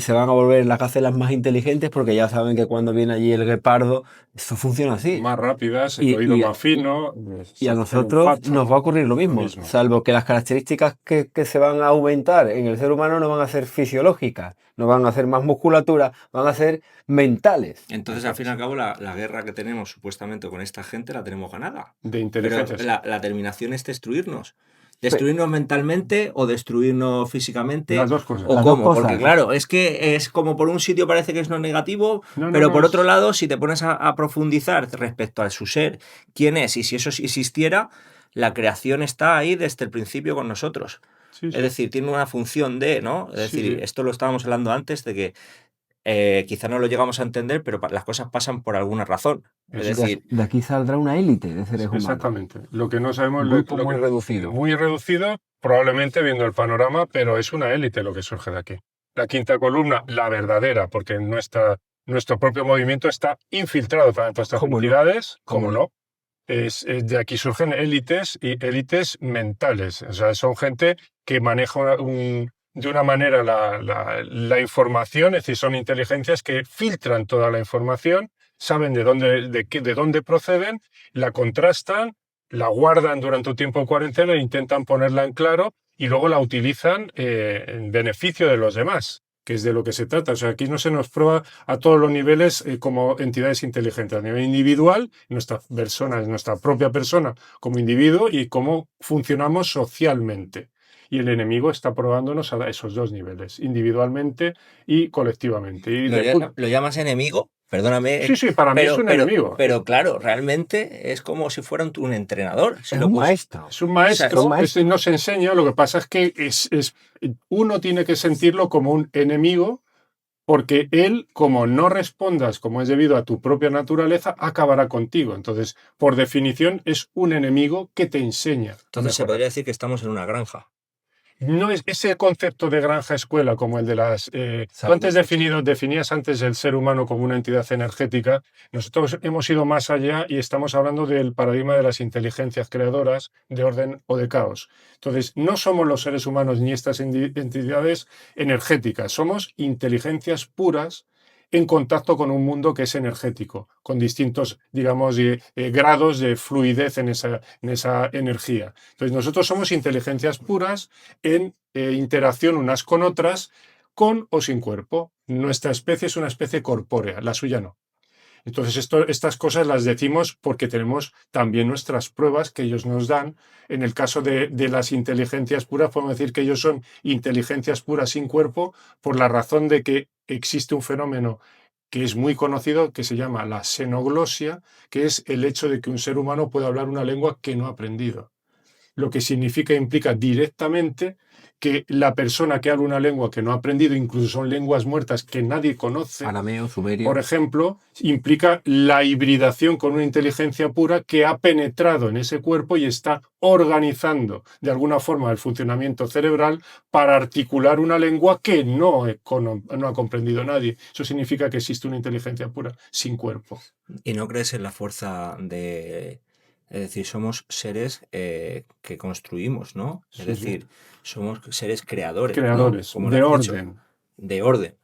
se van a volver las gacelas más inteligentes porque ya saben que cuando viene allí el guepardo, eso funciona así. Más rápidas, el oído más fino. Y a nosotros nos va a ocurrir lo mismo, salvo que las características que se van a aumentar en el ser humano no van a ser fisiológicas, no van a ser más musculatura, van a ser mentales. Entonces, al fin y al cabo, la guerra que tenemos supuestamente con esta gente la tenemos ganada. De inteligencia. Pero la terminación es destruirnos. ¿Destruirnos mentalmente o destruirnos físicamente? Las dos cosas. ¿O cómo? Porque claro, es que es como por un sitio parece que es no negativo, pero por otro lado, si te pones a profundizar respecto a su ser, quién es y si eso existiera, la creación está ahí desde el principio con nosotros. Sí. Es decir, tiene una función de, ¿no? Es decir, esto lo estábamos hablando antes de que quizá no lo llegamos a entender, pero las cosas pasan por alguna razón. Es decir, de aquí saldrá una élite de seres humanos. Exactamente. Lo que no sabemos es muy reducido. Muy reducido, probablemente viendo el panorama, pero es una élite lo que surge de aquí. La quinta columna, la verdadera, porque nuestro propio movimiento está infiltrado para todas estas comunidades, como no. De aquí surgen élites y élites mentales. O sea, son gente que maneja de una manera la información, es decir, son inteligencias que filtran toda la información, saben de dónde proceden, la contrastan, la guardan durante un tiempo de cuarentena e intentan ponerla en claro y luego la utilizan en beneficio de los demás, que es de lo que se trata. O sea, aquí no se nos prueba a todos los niveles como entidades inteligentes, a nivel individual, nuestra propia persona como individuo y cómo funcionamos socialmente. Y el enemigo está probándonos a esos dos niveles, individualmente y colectivamente. Y ¿Lo llamas enemigo? Perdóname. Sí, para mí es un enemigo. Pero claro, realmente es como si fuera un entrenador. Es un maestro. Es un maestro, nos enseña, lo que pasa es que uno tiene que sentirlo como un enemigo porque él, como no respondas como es debido a tu propia naturaleza, acabará contigo. Entonces, por definición, es un enemigo que te enseña. Entonces se podría decir que estamos en una granja. No es ese concepto de granja escuela como el de las... tú antes definías antes el ser humano como una entidad energética. Nosotros hemos ido más allá y estamos hablando del paradigma de las inteligencias creadoras de orden o de caos. Entonces, no somos los seres humanos ni estas entidades energéticas, somos inteligencias puras en contacto con un mundo que es energético, con distintos, digamos, grados de fluidez en esa energía. Entonces, nosotros somos inteligencias puras en interacción unas con otras, con o sin cuerpo. Nuestra especie es una especie corpórea, la suya no. Entonces, estas cosas las decimos porque tenemos también nuestras pruebas que ellos nos dan. En el caso de las inteligencias puras, podemos decir que ellos son inteligencias puras sin cuerpo por la razón de que existe un fenómeno que es muy conocido, que se llama la xenoglosia, que es el hecho de que un ser humano puede hablar una lengua que no ha aprendido. Lo que implica directamente que la persona que habla una lengua que no ha aprendido, incluso son lenguas muertas que nadie conoce, arameo, sumerio, por ejemplo, implica la hibridación con una inteligencia pura que ha penetrado en ese cuerpo y está organizando de alguna forma el funcionamiento cerebral para articular una lengua que no ha comprendido nadie. Eso significa que existe una inteligencia pura sin cuerpo. ¿Y no crees en la fuerza de...? Es decir, somos seres que construimos, ¿no? Es decir, somos seres creadores. Creadores, ¿no? de orden. De orden.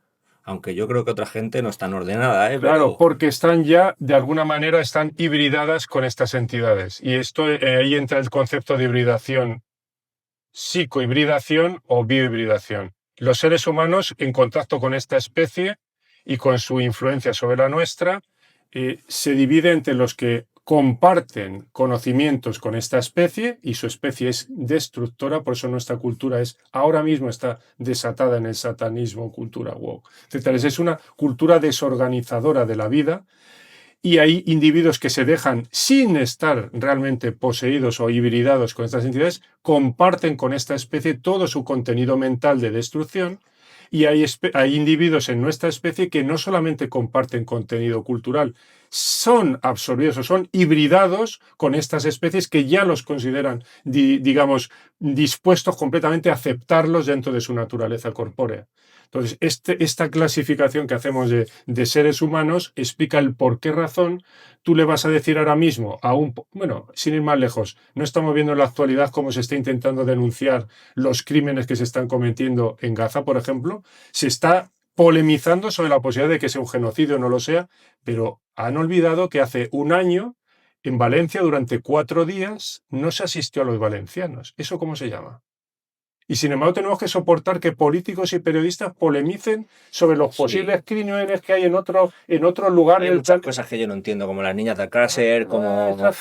Aunque yo creo que otra gente no es tan ordenada, ¿eh? Claro, pero... porque están ya, de alguna manera, están hibridadas con estas entidades. Y ahí entra el concepto de hibridación, psicohibridación o biohibridación. Los seres humanos, en contacto con esta especie y con su influencia sobre la nuestra, se divide entre los que comparten conocimientos con esta especie y su especie es destructora, por eso nuestra cultura ahora mismo está desatada en el satanismo, cultura woke, etc. Es una cultura desorganizadora de la vida y hay individuos que se dejan, sin estar realmente poseídos o hibridados con estas entidades, comparten con esta especie todo su contenido mental de destrucción. Y hay individuos en nuestra especie que no solamente comparten contenido cultural, son absorbidos o son hibridados con estas especies que ya los consideran, digamos, dispuestos completamente a aceptarlos dentro de su naturaleza corpórea. Entonces, esta clasificación que hacemos de seres humanos explica el por qué razón tú le vas a decir ahora mismo sin ir más lejos, no estamos viendo en la actualidad cómo se está intentando denunciar los crímenes que se están cometiendo en Gaza, por ejemplo, se está polemizando sobre la posibilidad de que sea un genocidio o no lo sea, pero han olvidado que hace un año en Valencia durante 4 días no se asistió a los valencianos. ¿Eso cómo se llama? Y sin embargo tenemos que soportar que políticos y periodistas polemicen sobre los posibles crímenes que hay en otro lugar. Hay muchas cosas que yo no entiendo, como las niñas de Alcácer, como los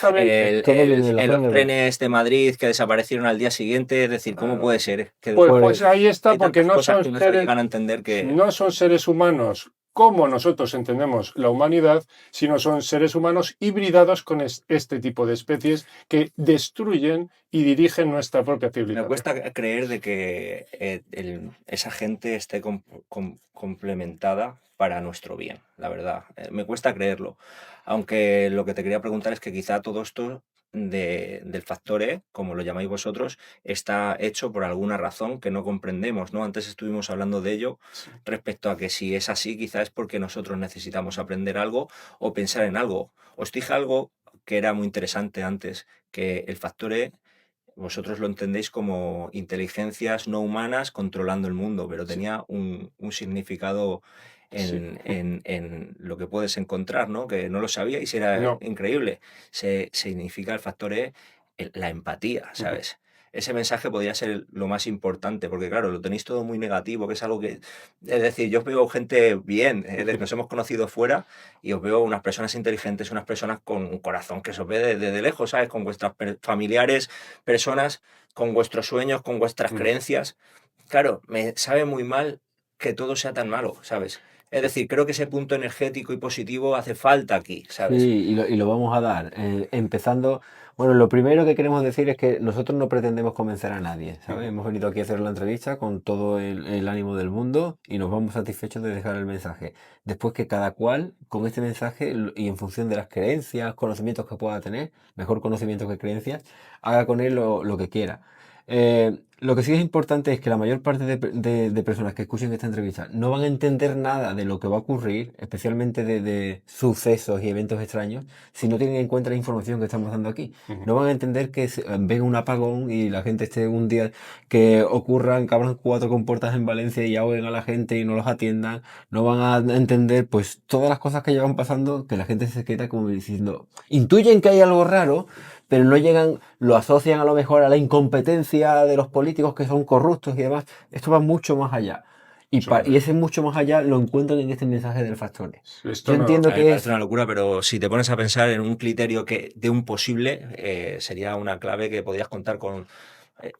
trenes de Madrid que desaparecieron al día siguiente. Es decir, ¿cómo puede ser? Pues ahí está, porque no son llegan a entender que... no son seres humanos como nosotros entendemos la humanidad, sino son seres humanos hibridados con este tipo de especies que destruyen y dirigen nuestra propia civilización. Me cuesta creer de que esa gente esté complementada para nuestro bien, la verdad. Me cuesta creerlo. Aunque lo que te quería preguntar es que quizá todo esto del factor E, como lo llamáis vosotros, está hecho por alguna razón que no comprendemos, ¿no? Antes estuvimos hablando de ello respecto a que si es así, quizás es porque nosotros necesitamos aprender algo o pensar en algo. Os dije algo que era muy interesante antes, que el factor E vosotros lo entendéis como inteligencias no humanas controlando el mundo, pero tenía un significado en lo que puedes encontrar, ¿no? Que no lo sabíais y era increíble. Significa el factor E, la empatía, ¿sabes? Ese mensaje podría ser lo más importante, porque claro, lo tenéis todo muy negativo, que es algo que... Es decir, yo os veo gente bien, nos hemos conocido fuera y os veo unas personas inteligentes, unas personas con un corazón que se os ve desde lejos, ¿sabes? Con vuestras familiares, personas con vuestros sueños, con vuestras creencias. Claro, me sabe muy mal que todo sea tan malo, ¿sabes? Es decir, creo que ese punto energético y positivo hace falta aquí, ¿sabes? Sí, y lo vamos a dar. Empezando, bueno, lo primero que queremos decir es que nosotros no pretendemos convencer a nadie, ¿sabes? Hemos venido aquí a hacer la entrevista con todo el ánimo del mundo y nos vamos satisfechos de dejar el mensaje. Después que cada cual, con este mensaje y en función de las creencias, conocimientos que pueda tener, mejor conocimiento que creencias, haga con él lo que quiera. Lo que sí es importante es que la mayor parte de personas que escuchen esta entrevista no van a entender nada de lo que va a ocurrir, especialmente de sucesos y eventos extraños, si no tienen en cuenta la información que estamos dando aquí. No van a entender que venga un apagón y la gente esté un día que ocurran, que abran 4 compuertas en Valencia y ahoguen a la gente y no los atiendan. No van a entender pues todas las cosas que llevan pasando, que la gente se queda como diciendo, intuyen que hay algo raro, pero no llegan, lo asocian a lo mejor a la incompetencia de los políticos que son corruptos y demás. Esto va mucho más allá. Y ese mucho más allá lo encuentran en este mensaje del Factores. Yo entiendo que es una locura, pero si te pones a pensar en un criterio que de un posible, sería una clave que podrías contar con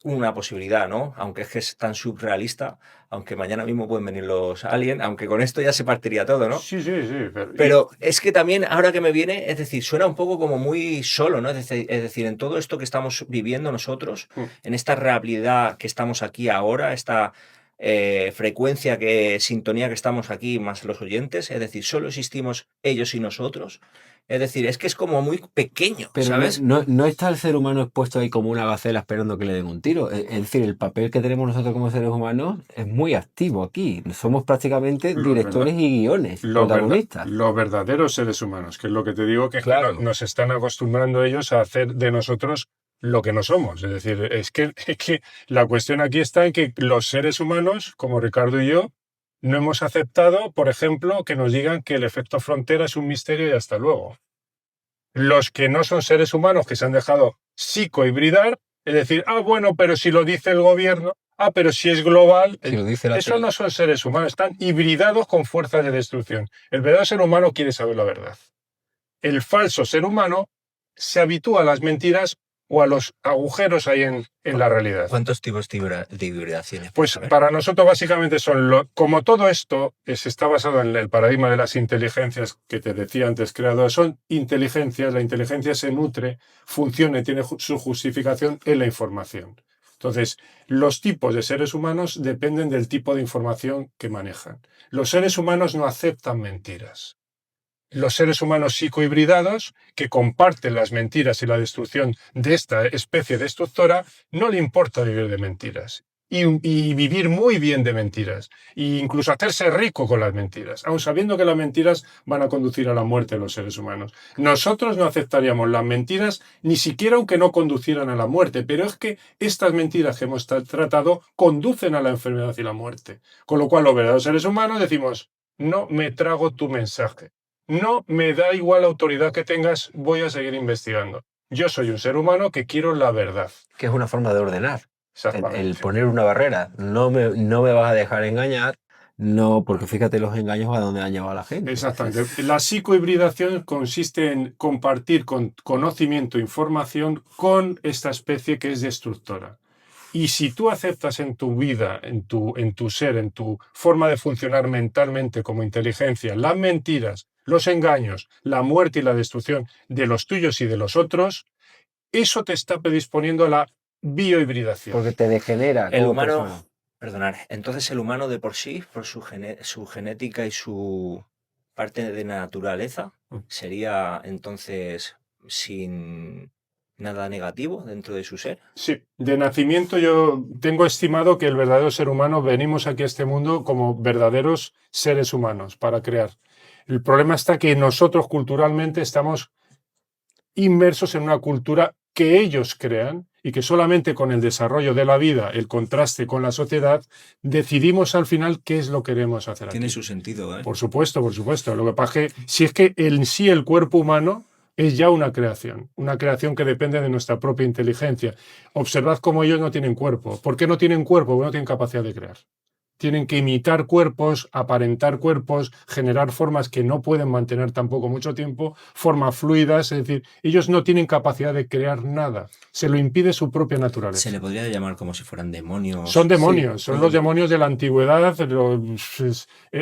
una posibilidad, ¿no? Aunque es que es tan surrealista, aunque mañana mismo pueden venir los aliens, aunque con esto ya se partiría todo, ¿no? Sí. Pero es que también, ahora que me viene, es decir, suena un poco como muy solo, ¿no? Es decir, en todo esto que estamos viviendo nosotros, en esta realidad que estamos aquí ahora, esta frecuencia, sintonía que estamos aquí, más los oyentes, es decir, solo existimos ellos y nosotros. Es decir, es que es como muy pequeño, pero ¿sabes? No está el ser humano expuesto ahí como una gacela esperando que le den un tiro. Es decir, el papel que tenemos nosotros como seres humanos es muy activo aquí. Somos prácticamente directores y guiones, protagonistas. Los verdaderos seres humanos, que es lo que te digo, que claro, nos están acostumbrando ellos a hacer de nosotros lo que no somos. Es decir, es que la cuestión aquí está en que los seres humanos, como Ricardo y yo, no hemos aceptado, por ejemplo, que nos digan que el efecto frontera es un misterio y hasta luego. Los que no son seres humanos, que se han dejado psicohibridar, es decir, bueno, pero si lo dice el gobierno, pero si es global, si lo dice eso no son seres humanos, están hibridados con fuerzas de destrucción. El verdadero ser humano quiere saber la verdad. El falso ser humano se habitúa a las mentiras o a los agujeros ahí en la realidad. ¿Cuántos tipos de hibridaciones? Pues para nosotros básicamente son, como todo esto está basado en el paradigma de las inteligencias que te decía antes, creadoras, son inteligencias, la inteligencia se nutre, funciona y tiene su justificación en la información. Entonces, los tipos de seres humanos dependen del tipo de información que manejan. Los seres humanos no aceptan mentiras. Los seres humanos psicohibridados, que comparten las mentiras y la destrucción de esta especie destructora, no le importa vivir de mentiras y vivir muy bien de mentiras e incluso hacerse rico con las mentiras, aun sabiendo que las mentiras van a conducir a la muerte de los seres humanos. Nosotros no aceptaríamos las mentiras ni siquiera aunque no conducieran a la muerte, pero es que estas mentiras que hemos tratado conducen a la enfermedad y la muerte. Con lo cual los verdaderos seres humanos decimos, no me trago tu mensaje. No me da igual la autoridad que tengas, voy a seguir investigando. Yo soy un ser humano que quiero la verdad. Que es una forma de ordenar. El poner una barrera. No me vas a dejar engañar, no, porque fíjate los engaños a donde han llevado a la gente. Exactamente. La psicohibridación consiste en compartir conocimiento e información con esta especie que es destructora. Y si tú aceptas en tu vida, en tu ser, en tu forma de funcionar mentalmente como inteligencia, las mentiras, los engaños, la muerte y la destrucción de los tuyos y de los otros, eso te está predisponiendo a la biohibridación. Porque te degenera. El humano, perdonad, entonces el humano de por sí, por su genética y su parte de naturaleza, sería entonces sin nada negativo dentro de su ser. Sí, de nacimiento yo tengo estimado que el verdadero ser humano venimos aquí a este mundo como verdaderos seres humanos para crear. El problema está que nosotros culturalmente estamos inmersos en una cultura que ellos crean y que solamente con el desarrollo de la vida, el contraste con la sociedad, decidimos al final qué es lo que queremos hacer aquí. Tiene su sentido, ¿eh? Por supuesto, por supuesto. Lo que pasa es que si es que en sí el cuerpo humano es ya una creación que depende de nuestra propia inteligencia. Observad cómo ellos no tienen cuerpo. ¿Por qué no tienen cuerpo? Porque no tienen capacidad de crear. tienen que imitar cuerpos, aparentar cuerpos, generar formas que no pueden mantener tampoco mucho tiempo, formas fluidas, es decir, ellos no tienen capacidad de crear nada, se lo impide su propia naturaleza. Se le podría llamar como si fueran demonios. Son demonios, son los demonios de la antigüedad,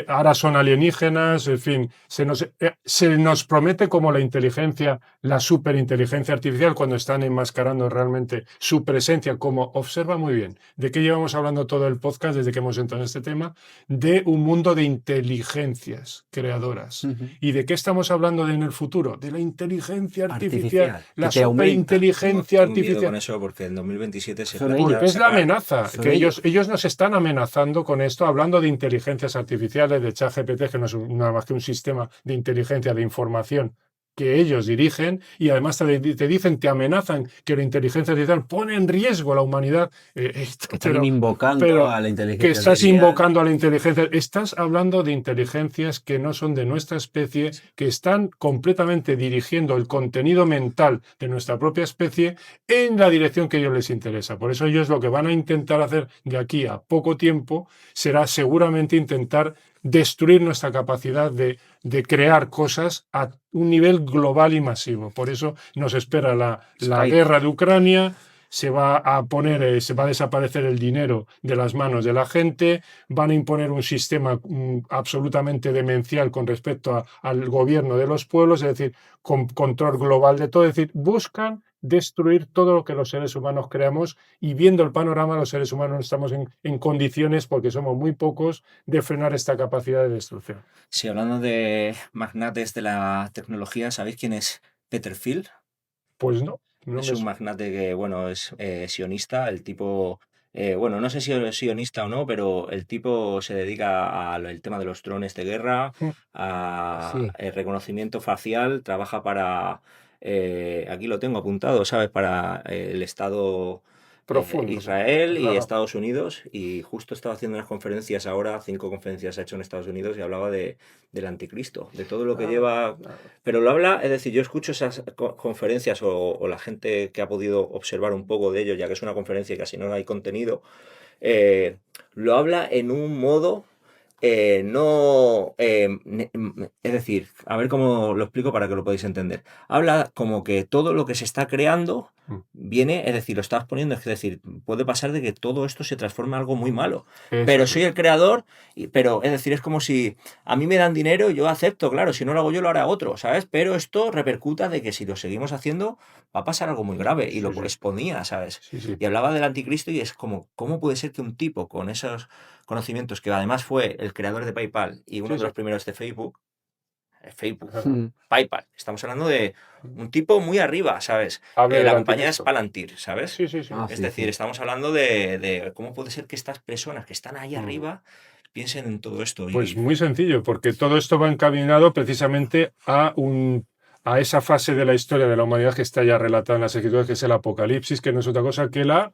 ahora son alienígenas, en fin, se nos promete como la inteligencia, la superinteligencia artificial cuando están enmascarando realmente su presencia, como observa muy bien, ¿de qué llevamos hablando todo el podcast desde que hemos entrado en este tema? De un mundo de inteligencias creadoras. ¿Y de qué estamos hablando en el futuro? De la inteligencia artificial. La superinteligencia artificial. Con eso porque en 2027 porque es la amenaza, que ellos nos están amenazando con esto, hablando de inteligencias artificiales, de ChatGPT, que no es nada más que un sistema de inteligencia de información que ellos dirigen, y además te dicen, te amenazan que la inteligencia artificial pone en riesgo a la humanidad. Están invocando a la inteligencia que estás artificial. Invocando a la inteligencia. Estás hablando de inteligencias que no son de nuestra especie, que están completamente dirigiendo el contenido mental de nuestra propia especie en la dirección que a ellos les interesa. Por eso ellos lo que van a intentar hacer de aquí a poco tiempo será seguramente intentar destruir nuestra capacidad de crear cosas a un nivel global y masivo. Por eso nos espera la guerra de Ucrania, se va a desaparecer el dinero de las manos de la gente, van a imponer un sistema absolutamente demencial con respecto al gobierno de los pueblos, es decir, con control global de todo, es decir, buscan destruir todo lo que los seres humanos creamos, y viendo el panorama los seres humanos no estamos en condiciones, porque somos muy pocos, de frenar esta capacidad de destrucción. Sí, hablando de magnates de la tecnología, ¿sabéis quién es Peter Thiel? Pues no. Es un magnate que, bueno, es sionista, el tipo... bueno, no sé si es sionista o no, pero el tipo se dedica al tema de los drones de guerra, a el reconocimiento facial, trabaja para... aquí lo tengo apuntado, ¿sabes? Para el Estado Israel y Estados Unidos, y justo estaba haciendo unas conferencias ahora, 5 conferencias ha hecho en Estados Unidos, y hablaba del anticristo, de todo lo que lleva... Pero lo habla, es decir, yo escucho esas conferencias o la gente que ha podido observar un poco de ello, ya que es una conferencia y casi no hay contenido, lo habla en un modo... es decir, a ver cómo lo explico para que lo podáis entender. Habla como que todo lo que se está creando viene, es decir, lo estás poniendo, es decir, puede pasar de que todo esto se transforme en algo muy malo. Pero soy el creador, pero es decir, es como si a mí me dan dinero y yo acepto, claro, si no lo hago yo lo hará otro, ¿sabes? Pero esto repercuta de que si lo seguimos haciendo va a pasar algo muy grave, y lo exponía, ¿sabes? Y hablaba del anticristo, y es como, ¿cómo puede ser que un tipo con esos conocimientos, que además fue el creador de PayPal y uno de los primeros de Facebook, PayPal, estamos hablando de un tipo muy arriba, ¿sabes? La compañía es Palantir, ¿sabes? Es decir, estamos hablando de cómo puede ser que estas personas que están ahí arriba piensen en todo esto. Pues muy sencillo, porque todo esto va encaminado precisamente a esa fase de la historia de la humanidad que está ya relatada en las Escrituras, que es el Apocalipsis, que no es otra cosa que la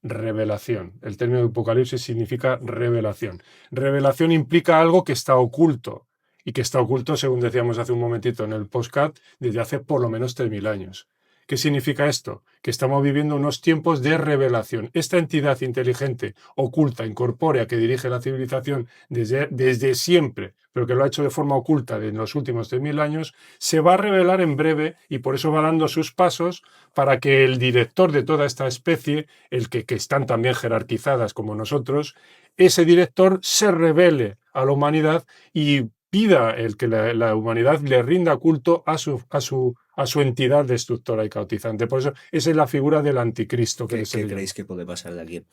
revelación. El término de Apocalipsis significa revelación. Revelación implica algo que está oculto, y que está oculto, según decíamos hace un momentito en el podcast, desde hace por lo menos 3000 años. ¿Qué significa esto? Que estamos viviendo unos tiempos de revelación. Esta entidad inteligente, oculta, incorpórea, que dirige la civilización desde siempre, pero que lo ha hecho de forma oculta en los últimos 3000 años, se va a revelar en breve, y por eso va dando sus pasos para que el director de toda esta especie, el que están también jerarquizadas como nosotros, ese director se revele a la humanidad y pida el que la humanidad le rinda culto a su entidad destructora y cautizante. Por eso esa es la figura del anticristo. ¿Qué creéis que puede pasar de aquí?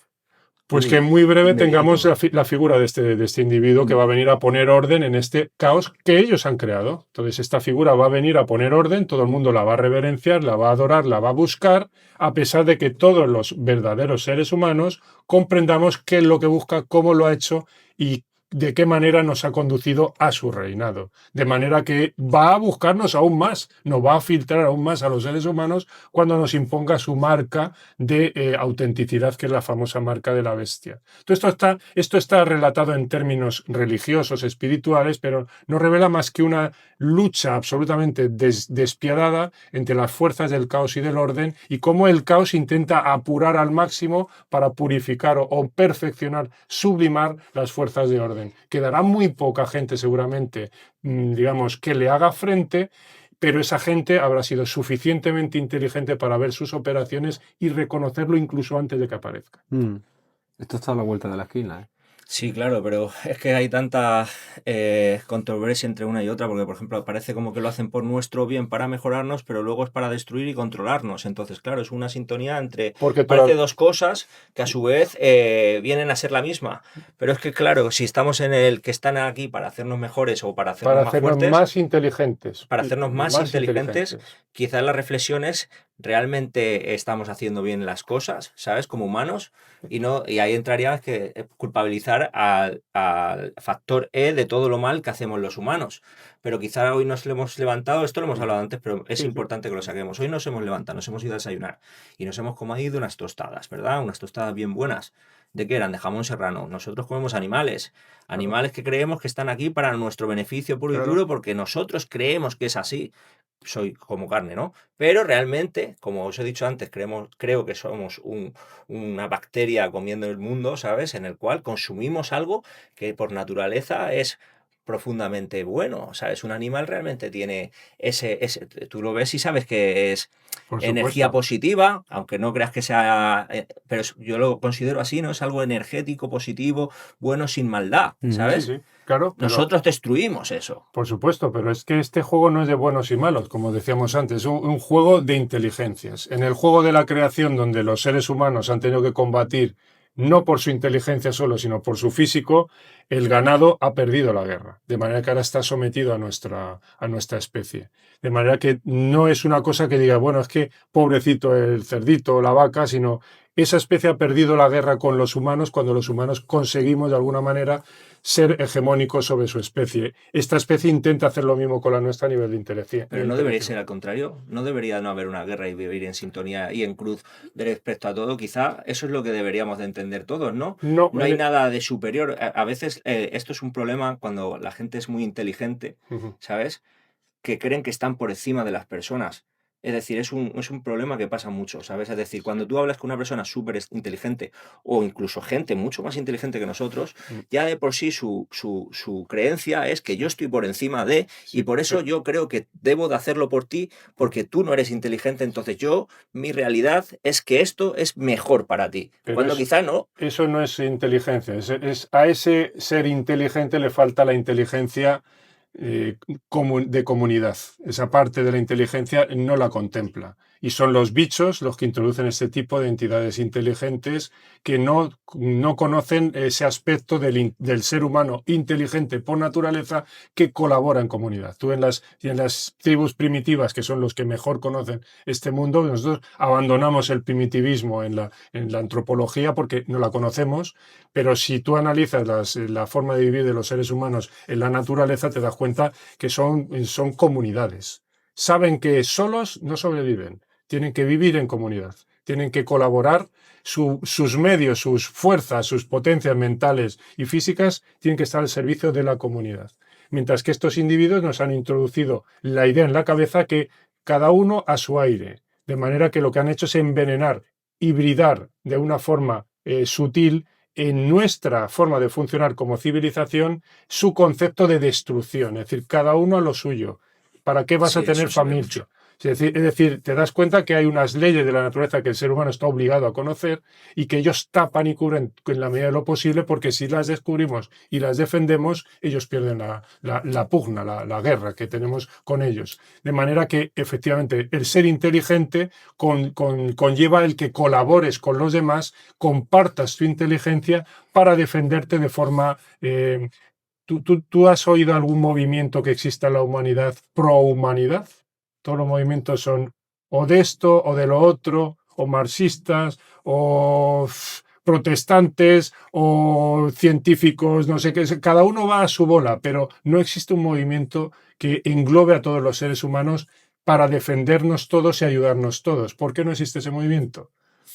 Pues que en muy breve tengamos la figura de este individuo que va a venir a poner orden en este caos que ellos han creado. Entonces esta figura va a venir a poner orden, todo el mundo la va a reverenciar, la va a adorar, la va a buscar, a pesar de que todos los verdaderos seres humanos comprendamos qué es lo que busca, cómo lo ha hecho y de qué manera nos ha conducido a su reinado. De manera que va a buscarnos aún más, nos va a filtrar aún más a los seres humanos cuando nos imponga su marca de autenticidad, que es la famosa marca de la bestia. Esto está relatado en términos religiosos, espirituales, pero no revela más que una lucha absolutamente despiadada entre las fuerzas del caos y del orden, y cómo el caos intenta apurar al máximo para purificar o perfeccionar, sublimar las fuerzas de orden. Quedará muy poca gente seguramente, digamos, que le haga frente, pero esa gente habrá sido suficientemente inteligente para ver sus operaciones y reconocerlo incluso antes de que aparezca. Esto está a la vuelta de la esquina, ¿eh? Sí, claro, pero es que hay tanta controversia entre una y otra, porque, por ejemplo, parece como que lo hacen por nuestro bien para mejorarnos, pero luego es para destruir y controlarnos. Entonces, claro, es una sintonía entre, parece dos cosas que a su vez vienen a ser la misma. Pero es que, claro, si estamos en el que están aquí para hacernos mejores o para hacernos más fuertes, más inteligentes. Para hacernos más inteligentes, quizás la reflexión es, ¿realmente estamos haciendo bien las cosas, sabes, como humanos? Y ahí entraría que culpabilizar al factor E de todo lo mal que hacemos los humanos. Pero quizá hoy nos hemos levantado, esto lo hemos hablado antes, pero es importante que lo saquemos. Hoy nos hemos levantado, nos hemos ido a desayunar y nos hemos comido unas tostadas, ¿verdad? Unas tostadas bien buenas. ¿De qué eran? De jamón serrano. Nosotros comemos animales que creemos que están aquí para nuestro beneficio puro y duro, porque nosotros creemos que es así. Soy como carne, ¿no? Pero realmente, como os he dicho antes, creo que somos una bacteria comiendo el mundo, ¿sabes? En el cual consumimos algo que por naturaleza es profundamente bueno, ¿sabes? Un animal realmente tiene tú lo ves y sabes que es energía positiva, aunque no creas que sea, pero yo lo considero así, ¿no? Es algo energético, positivo, bueno, sin maldad, ¿sabes? Sí, claro. Nosotros destruimos eso. Por supuesto, pero es que este juego no es de buenos y malos, como decíamos antes, es un juego de inteligencias. En el juego de la creación, donde los seres humanos han tenido que combatir no por su inteligencia solo, sino por su físico, el ganado ha perdido la guerra, de manera que ahora está sometido a nuestra especie. De manera que no es una cosa que diga, bueno, es que pobrecito el cerdito o la vaca, sino esa especie ha perdido la guerra con los humanos cuando los humanos conseguimos de alguna manera ser hegemónicos sobre su especie. Esta especie intenta hacer lo mismo con la nuestra a nivel de inteligencia. Pero no debería ser al contrario, no debería no haber una guerra y vivir en sintonía y en cruz respecto a todo. Quizá eso es lo que deberíamos de entender todos, ¿no? No hay nada de superior. A veces esto es un problema cuando la gente es muy inteligente, ¿sabes? Que creen que están por encima de las personas. Es decir, es un problema que pasa mucho, ¿sabes? Es decir, cuando tú hablas con una persona súper inteligente o incluso gente mucho más inteligente que nosotros, ya de por sí su creencia es que yo estoy por encima de, y por eso yo creo que debo de hacerlo por ti porque tú no eres inteligente, entonces mi realidad es que esto es mejor para ti. Pero cuando quizá no. Eso no es inteligencia, a ese ser inteligente le falta la inteligencia de comunidad. Esa parte de la inteligencia no la contempla. Y son los bichos los que introducen este tipo de entidades inteligentes que no conocen ese aspecto del ser humano inteligente por naturaleza que colabora en comunidad. Tú en las tribus primitivas, que son los que mejor conocen este mundo, nosotros abandonamos el primitivismo en la antropología porque no la conocemos, pero si tú analizas la forma de vivir de los seres humanos en la naturaleza, te das cuenta que son comunidades. Saben que solos no sobreviven. Tienen que vivir en comunidad, tienen que colaborar, sus medios, sus fuerzas, sus potencias mentales y físicas tienen que estar al servicio de la comunidad. Mientras que estos individuos nos han introducido la idea en la cabeza que cada uno a su aire, de manera que lo que han hecho es envenenar, hibridar de una forma sutil en nuestra forma de funcionar como civilización su concepto de destrucción, es decir, cada uno a lo suyo. ¿Para qué vas a tener familia? Es decir, te das cuenta que hay unas leyes de la naturaleza que el ser humano está obligado a conocer y que ellos tapan y cubren en la medida de lo posible, porque si las descubrimos y las defendemos, ellos pierden la pugna, la guerra que tenemos con ellos. De manera que, efectivamente, el ser inteligente conlleva el que colabores con los demás, compartas tu inteligencia para defenderte de forma... ¿Tú has oído algún movimiento que exista en la humanidad pro-humanidad? Todos los movimientos son o de esto o de lo otro, o marxistas, o protestantes o científicos, no sé qué, cada uno va a su bola, pero no existe un movimiento que englobe a todos los seres humanos para defendernos todos y ayudarnos todos. ¿Por qué no existe ese movimiento?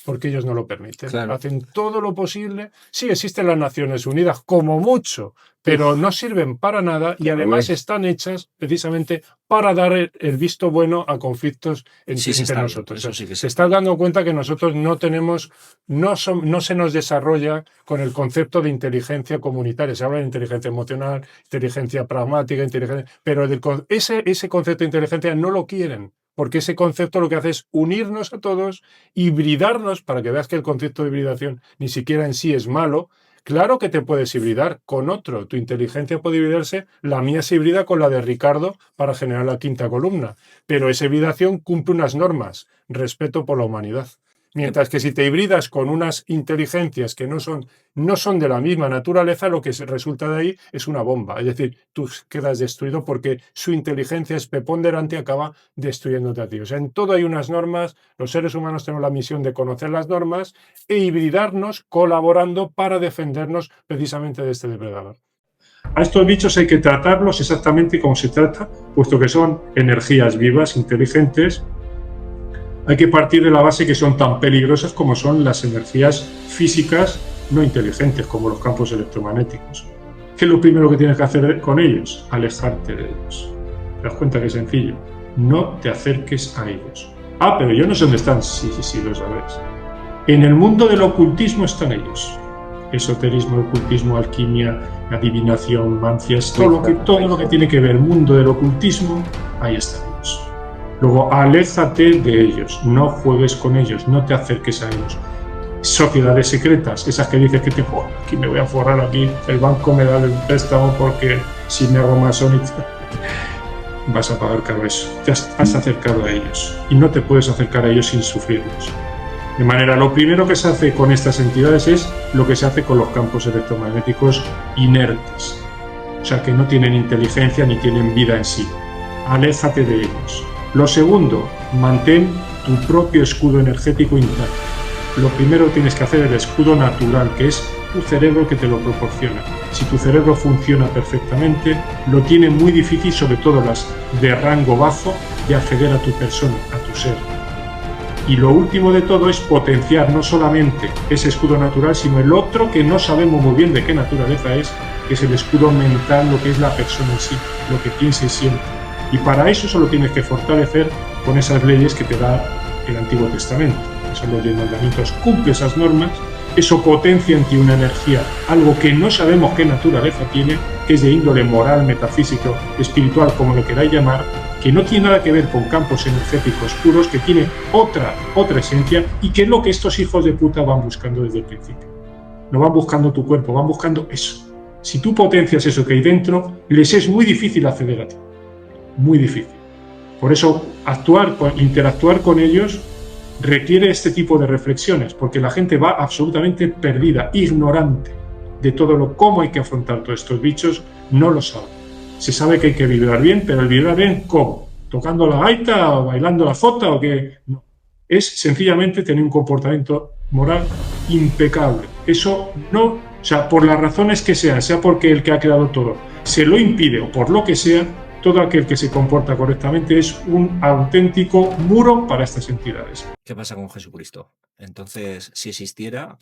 Porque ellos no lo permiten. Claro. Hacen todo lo posible. Sí, existen las Naciones Unidas, como mucho, pero no sirven para nada y además están hechas precisamente para dar el visto bueno a conflictos entre nosotros. Se está dando cuenta que nosotros no tenemos, no se nos desarrolla con el concepto de inteligencia comunitaria. Se habla de inteligencia emocional, inteligencia pragmática, pero ese concepto de inteligencia no lo quieren. Porque ese concepto lo que hace es unirnos a todos, hibridarnos, para que veas que el concepto de hibridación ni siquiera en sí es malo. Claro que te puedes hibridar con otro, tu inteligencia puede hibridarse, la mía se hibrida con la de Ricardo para generar la quinta columna, pero esa hibridación cumple unas normas, respeto por la humanidad. Mientras que si te hibridas con unas inteligencias que no son de la misma naturaleza, lo que resulta de ahí es una bomba. Es decir, tú quedas destruido porque su inteligencia es preponderante y acaba destruyéndote a ti. O sea, en todo hay unas normas, los seres humanos tenemos la misión de conocer las normas e hibridarnos colaborando para defendernos precisamente de este depredador. A estos bichos hay que tratarlos exactamente como se trata, puesto que son energías vivas, inteligentes. Hay que partir de la base que son tan peligrosas como son las energías físicas no inteligentes, como los campos electromagnéticos. ¿Qué es lo primero que tienes que hacer con ellos? Alejarte de ellos. ¿Te das cuenta que es sencillo? No te acerques a ellos. Ah, pero yo no sé dónde están. Sí, lo sabes. En el mundo del ocultismo están ellos. Esoterismo, ocultismo, alquimia, adivinación, mancias, todo lo que tiene que ver el mundo del ocultismo, ahí están ellos. Luego, aléjate de ellos, no juegues con ellos, no te acerques a ellos. Sociedades secretas, esas que dices que aquí me voy a forrar, aquí el banco me da el préstamo porque si me hago masónico vas a pagar caro eso. Te has acercado a ellos y no te puedes acercar a ellos sin sufrirlos. De manera, lo primero que se hace con estas entidades es lo que se hace con los campos electromagnéticos inertes, o sea, que no tienen inteligencia ni tienen vida en sí. Aléjate de ellos. Lo segundo, mantén tu propio escudo energético intacto. Lo primero que tienes que hacer es el escudo natural, que es tu cerebro que te lo proporciona. Si tu cerebro funciona perfectamente, lo tiene muy difícil, sobre todo las de rango bajo, de acceder a tu persona, a tu ser. Y lo último de todo es potenciar no solamente ese escudo natural, sino el otro que no sabemos muy bien de qué naturaleza es, que es el escudo mental, lo que es la persona en sí, lo que piensa y siente. Y para eso solo tienes que fortalecer con esas leyes que te da el Antiguo Testamento. Que son los 10 mandamientos. Cumple esas normas, eso potencia en ti una energía, algo que no sabemos qué naturaleza tiene, que es de índole moral, metafísico, espiritual, como lo queráis llamar, que no tiene nada que ver con campos energéticos puros, que tiene otra esencia y que es lo que estos hijos de puta van buscando desde el principio. No van buscando tu cuerpo, van buscando eso. Si tú potencias eso que hay dentro, les es muy difícil acceder a ti. Muy difícil. Por eso interactuar con ellos requiere este tipo de reflexiones, porque la gente va absolutamente perdida, ignorante de cómo hay que afrontar todos estos bichos, no lo sabe. Se sabe que hay que vibrar bien, pero el vibrar bien, ¿cómo? ¿Tocando la gaita o bailando la jota o qué? No. Es sencillamente tener un comportamiento moral impecable. Eso no, o sea, por las razones que sean, sea porque el que ha creado todo se lo impide o por lo que sea, todo aquel que se comporta correctamente es un auténtico muro para estas entidades. ¿Qué pasa con Jesucristo? Entonces, si existiera,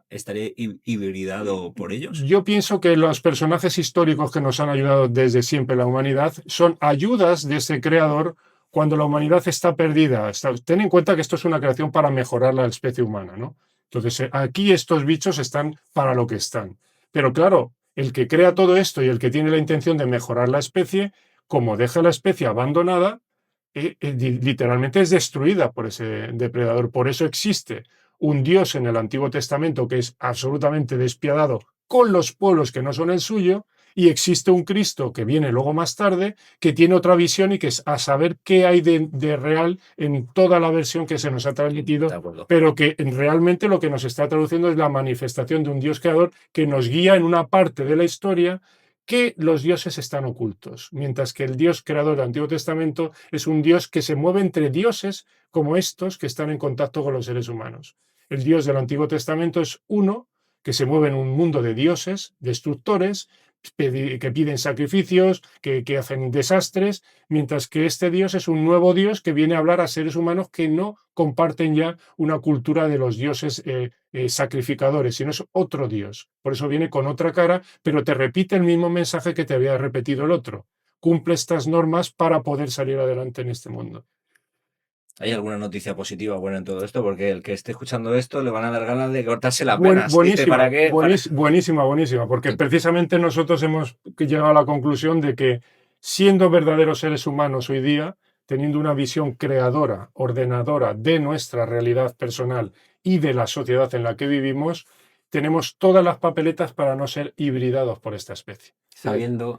¿estaría hibridado por ellos? Yo pienso que los personajes históricos que nos han ayudado desde siempre la humanidad son ayudas de ese creador cuando la humanidad está perdida. Ten en cuenta que esto es una creación para mejorar la especie humana, ¿no? Entonces, aquí estos bichos están para lo que están. Pero claro, el que crea todo esto y el que tiene la intención de mejorar la especie, como deja la especie abandonada, literalmente es destruida por ese depredador. Por eso existe un Dios en el Antiguo Testamento que es absolutamente despiadado con los pueblos que no son el suyo, y existe un Cristo que viene luego más tarde, que tiene otra visión y que es a saber qué hay de real en toda la versión que se nos ha transmitido, pero que realmente lo que nos está traduciendo es la manifestación de un Dios creador que nos guía en una parte de la historia que los dioses están ocultos, mientras que el Dios creador del Antiguo Testamento es un Dios que se mueve entre dioses como estos que están en contacto con los seres humanos. El Dios del Antiguo Testamento es uno que se mueve en un mundo de dioses, destructores, que piden sacrificios, que hacen desastres, mientras que este Dios es un nuevo Dios que viene a hablar a seres humanos que no comparten ya una cultura de los dioses sacrificadores, sino es otro Dios. Por eso viene con otra cara, pero te repite el mismo mensaje que te había repetido el otro. Cumple estas normas para poder salir adelante en este mundo. ¿Hay alguna noticia positiva buena en todo esto? Porque el que esté escuchando esto le van a dar ganas de cortarse las venas. Buenísima, ¿Para qué? buenísima, porque precisamente nosotros hemos llegado a la conclusión de que siendo verdaderos seres humanos hoy día, teniendo una visión creadora, ordenadora de nuestra realidad personal y de la sociedad en la que vivimos, tenemos todas las papeletas para no ser hibridados por esta especie. Teniendo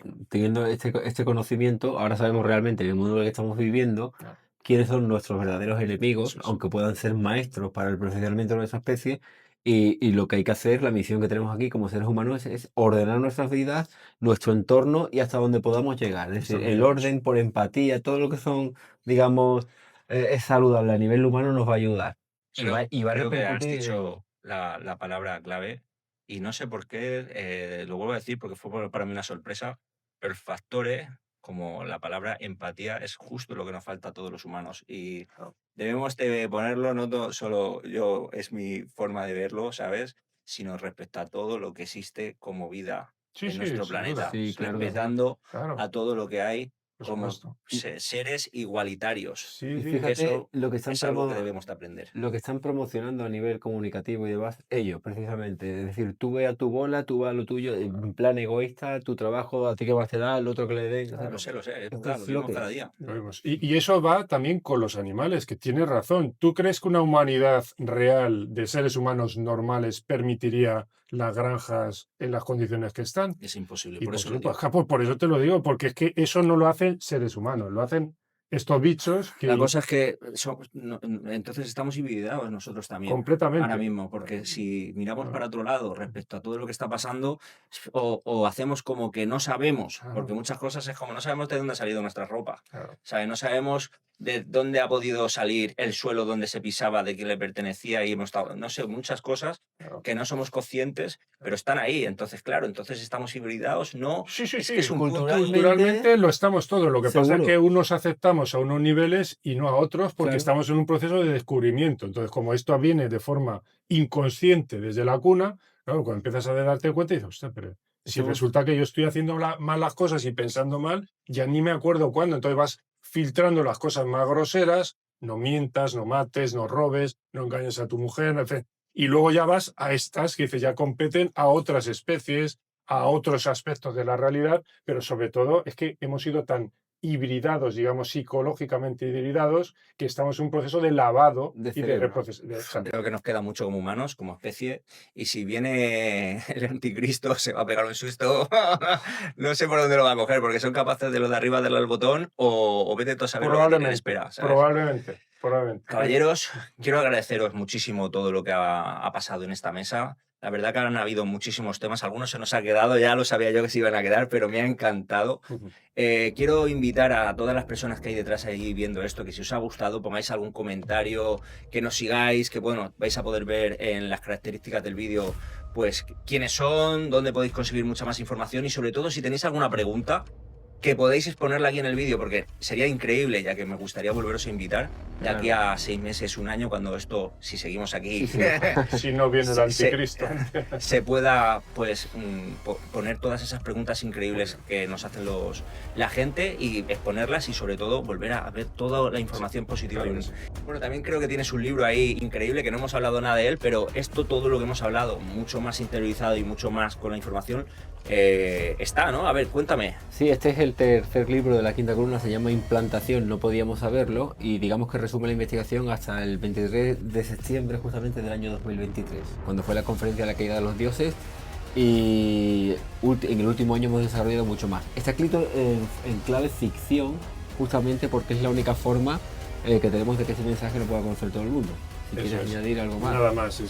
este conocimiento, ahora sabemos realmente en el mundo en el que estamos viviendo quiénes son nuestros verdaderos enemigos, aunque puedan ser maestros para el perfeccionamiento de nuestra especie, y lo que hay que hacer, la misión que tenemos aquí como seres humanos es ordenar nuestras vidas, nuestro entorno y hasta donde podamos llegar. Es decir, el orden por empatía, todo lo que son, digamos, es saludable a nivel humano nos va a ayudar. Y va a creo que has dicho la palabra clave, y no sé por qué, lo vuelvo a decir porque fue para mí una sorpresa, pero el factor como la palabra empatía es justo lo que nos falta a todos los humanos y debemos de ponerlo, no solo es mi forma de verlo, ¿sabes? Sino respecto a todo lo que existe como vida en nuestro planeta, empezando a todo lo que hay como seres igualitarios. Y fíjate eso lo que están es algo que debemos de aprender. Lo que están promocionando a nivel comunicativo y demás, ellos precisamente. Es decir, tú ve a tu bola, tú vas a lo tuyo, en plan egoísta, tu trabajo, a ti que más te da, el otro que le den. Lo sé, claro, lo vemos cada día. Lo vemos. Y eso va también con los animales, que tienes razón. ¿Tú crees que una humanidad real de seres humanos normales permitiría las granjas en las condiciones que están? Es imposible, por eso te lo digo, porque es que eso no lo hacen seres humanos, lo hacen estos bichos que... La cosa es que entonces estamos hibridados nosotros también. Completamente. Ahora mismo, porque si miramos para otro lado respecto a todo lo que está pasando o hacemos como que no sabemos, porque muchas cosas es como no sabemos de dónde ha salido nuestra ropa, ¿sabes? No sabemos de dónde ha podido salir el suelo donde se pisaba, de quién le pertenecía y hemos estado, no sé, muchas cosas que no somos conscientes, pero están ahí. Entonces, claro, entonces estamos hibridados, ¿no? Sí. Es que es un culturalmente lo estamos todos. Lo que pasa es que unos aceptamos a unos niveles y no a otros porque estamos en un proceso de descubrimiento. Entonces, como esto viene de forma inconsciente desde la cuna, claro, cuando empiezas a darte cuenta dices, hostia, pero si resulta que yo estoy haciendo mal las cosas y pensando mal, ya ni me acuerdo cuándo. Entonces vas filtrando las cosas más groseras, no mientas, no mates, no robes, no engañes a tu mujer, en fin. Y luego ya vas a estas que ya competen a otras especies, a otros aspectos de la realidad, pero sobre todo es que hemos sido tan hibridados, digamos, psicológicamente hibridados, que estamos en un proceso de lavado y de reproceso. Creo que nos queda mucho como humanos, como especie, y si viene el anticristo se va a pegar un susto, no sé por dónde lo va a coger, porque son capaces de lo de arriba darle al botón o vete tú a saber lo que espera. ¿Sabes? Probablemente. Caballeros, quiero agradeceros muchísimo todo lo que ha pasado en esta mesa. La verdad que han habido muchísimos temas, algunos se nos ha quedado, ya lo sabía yo que se iban a quedar, pero me ha encantado. Quiero invitar a todas las personas que hay detrás ahí viendo esto, que si os ha gustado pongáis algún comentario, que nos sigáis, que bueno, vais a poder ver en las características del vídeo pues quiénes son, dónde podéis conseguir mucha más información y sobre todo si tenéis alguna pregunta, que podéis exponerla aquí en el vídeo, porque sería increíble, ya que me gustaría volveros a invitar de aquí a 6 meses, 1 año, cuando esto, si seguimos aquí, si no viene el anticristo, se pueda pues poner todas esas preguntas increíbles que nos hacen la gente y exponerlas y sobre todo volver a ver toda la información positiva. Bueno, también creo que tienes un libro ahí increíble, que no hemos hablado nada de él, pero todo lo que hemos hablado, mucho más interiorizado y mucho más con la información, está, ¿no? A ver, cuéntame. Sí, este es el tercer libro de la quinta columna, se llama Implantación, no podíamos saberlo, y digamos que resume la investigación hasta el 23 de septiembre justamente del año 2023, cuando fue la conferencia de la caída de los dioses, y en el último año hemos desarrollado mucho más. Está escrito en clave ficción, justamente porque es la única forma que tenemos de que ese mensaje lo pueda conocer todo el mundo. Si quieres añadir algo más. Nada más,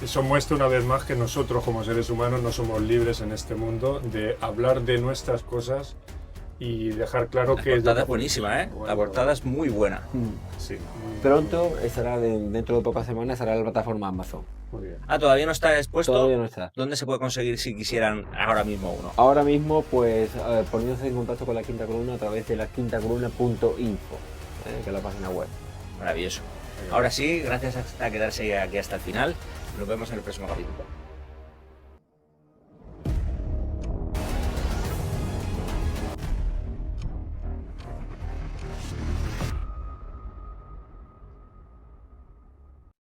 eso muestra una vez más que nosotros como seres humanos no somos libres en este mundo de hablar de nuestras cosas y dejar claro que... La portada es buenísima, ¿eh? La portada es muy buena. Sí. Pronto, estará dentro de pocas semanas, estará en la plataforma Amazon. Muy bien. Ah, ¿todavía no está expuesto? Todavía no está. ¿Dónde se puede conseguir si quisieran ahora mismo uno? Ahora mismo, pues, poniéndose en contacto con La Quinta Columna a través de laquintacolumna.info, que es la página web. Maravilloso. Ahora sí, gracias a quedarse aquí hasta el final. Nos vemos en el próximo capítulo.